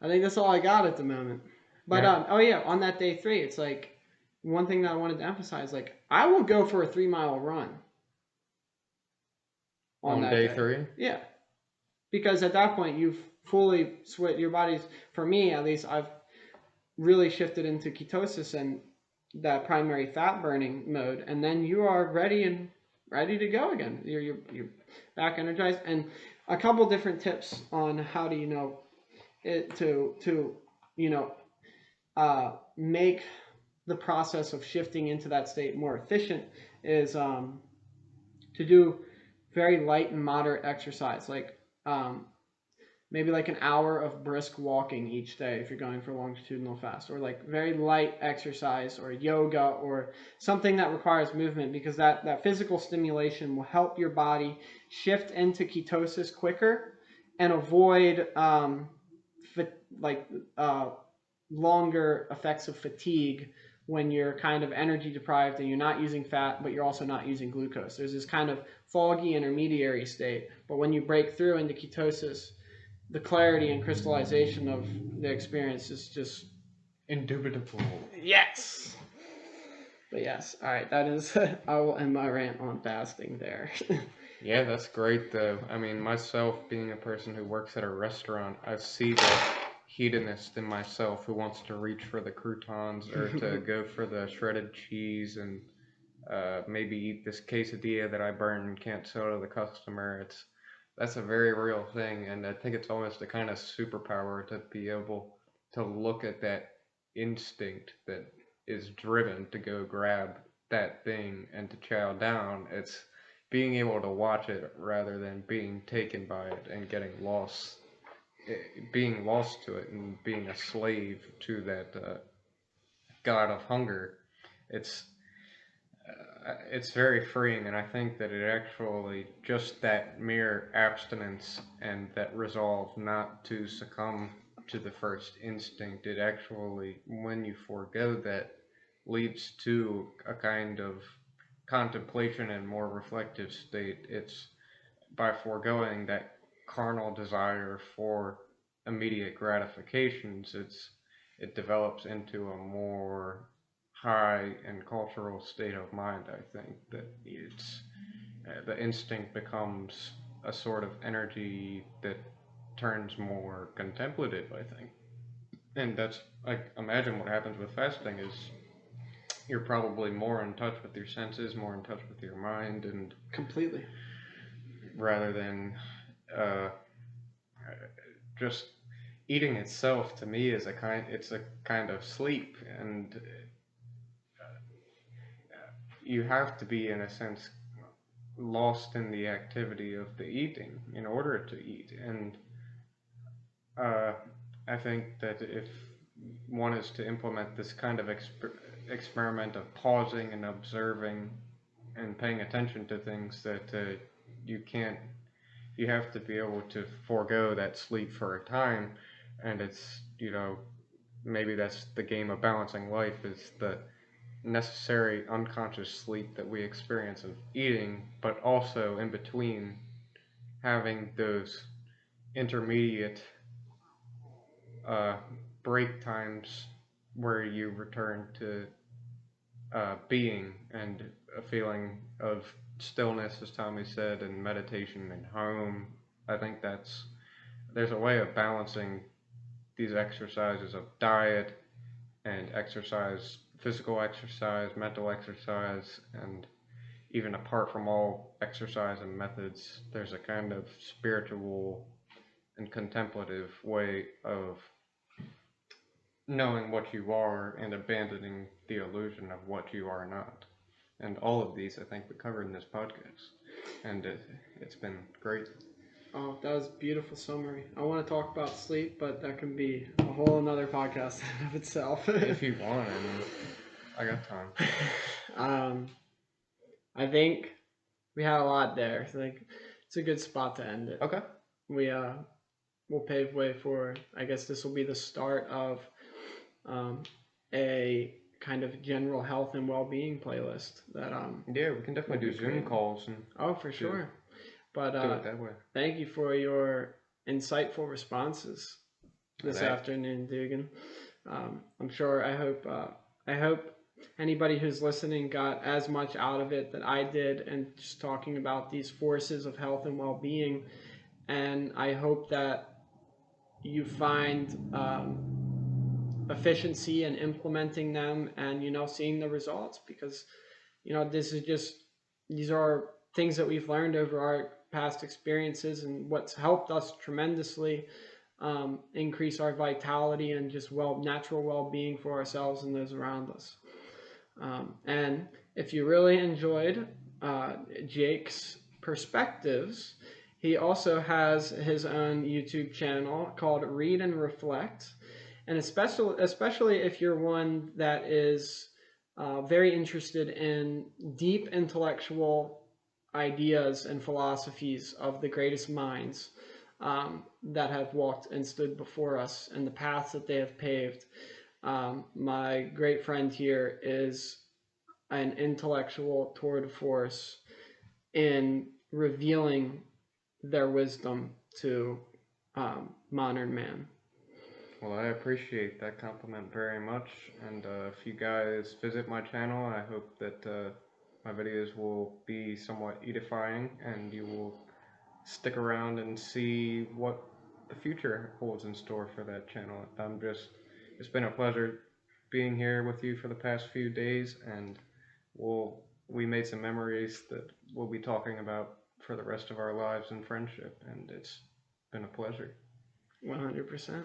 I think that's all I got at the moment. But on that day 3, it's one thing that I wanted to emphasize, I will go for a 3-mile run on that day 3. Yeah, because at that point you've fully switched your body's. For me, at least, I've really shifted into ketosis and that primary fat burning mode, and then you are ready to go again. You're back energized. And a couple different tips on how to make the process of shifting into that state more efficient is to do very light and moderate exercise. maybe like an hour of brisk walking each day if you're going for a longitudinal fast, or like very light exercise or yoga or something that requires movement, because that physical stimulation will help your body shift into ketosis quicker and avoid like longer effects of fatigue when you're kind of energy deprived and you're not using fat, but you're also not using glucose. There's this kind of foggy intermediary state. But when you break through into ketosis, the clarity and crystallization of the experience is just indubitable. Yes. But yes, all right. That is. I will end my rant on fasting there. Yeah, that's great though. I mean, myself being a person who works at a restaurant, I see the hedonist in myself who wants to reach for the croutons or to go for the shredded cheese and maybe eat this quesadilla that I burn and can't sell to the customer. That's a very real thing, and I think it's almost a kind of superpower to be able to look at that instinct that is driven to go grab that thing and to chow down. It's being able to watch it rather than being taken by it and being lost to it and being a slave to that god of hunger. It's it's very freeing, and I think that it actually just that mere abstinence and that resolve not to succumb to the first instinct, it actually, when you forego that, leads to a kind of contemplation and more reflective state. It's by foregoing that carnal desire for immediate gratifications, it develops into a more high and cultural state of mind. I think that it's the instinct becomes a sort of energy that turns more contemplative. I think, and that's I imagine what happens with fasting is you're probably more in touch with your senses, more in touch with your mind, and completely, rather than uh, just eating itself. To me, is it's a kind of sleep, and you have to be in a sense lost in the activity of the eating in order to eat. And uh, I think that if one is to implement this kind of experiment of pausing and observing and paying attention to things, that you can't, you have to be able to forego that sleep for a time. And it's, maybe that's the game of balancing life, is the necessary unconscious sleep that we experience of eating, but also in between having those intermediate uh, break times where you return to being and a feeling of stillness, as Tommy said, and meditation and home. I think there's a way of balancing these exercises of diet and exercise, physical exercise, mental exercise, and even apart from all exercise and methods, there's a kind of spiritual and contemplative way of knowing what you are and abandoning the illusion of what you are not. And all of these, I think, we covered in this podcast. And it's been great. Oh, that was a beautiful summary. I want to talk about sleep, but that can be a whole another podcast in of itself. If you want, I mean, I got time. I think we had a lot there. So like, it's a good spot to end it. Okay. We'll pave way for. I guess this will be the start of a kind of general health and well-being playlist that yeah, we can definitely do Zoom calls and for sure. But do it that way. Thank you for your insightful responses this afternoon, Dugan. I'm sure. I hope anybody who's listening got as much out of it that I did, and just talking about these forces of health and well-being. And I hope that you find efficiency in implementing them, and seeing the results, because these are things that we've learned over our past experiences, and what's helped us tremendously increase our vitality and just natural well-being for ourselves and those around us. And if you really enjoyed Jake's perspectives, He also has his own YouTube channel called Read and Reflect, and especially if you're one that is very interested in deep intellectual ideas and philosophies of the greatest minds that have walked and stood before us and the paths that they have paved. My great friend here is an intellectual tour de force in revealing their wisdom to modern man. Well, I appreciate that compliment very much. And if you guys visit my channel, I hope that my videos will be somewhat edifying and you will stick around and see what the future holds in store for that channel. It's been a pleasure being here with you for the past few days, and we made some memories that we'll be talking about for the rest of our lives in friendship, and it's been a pleasure. 100%.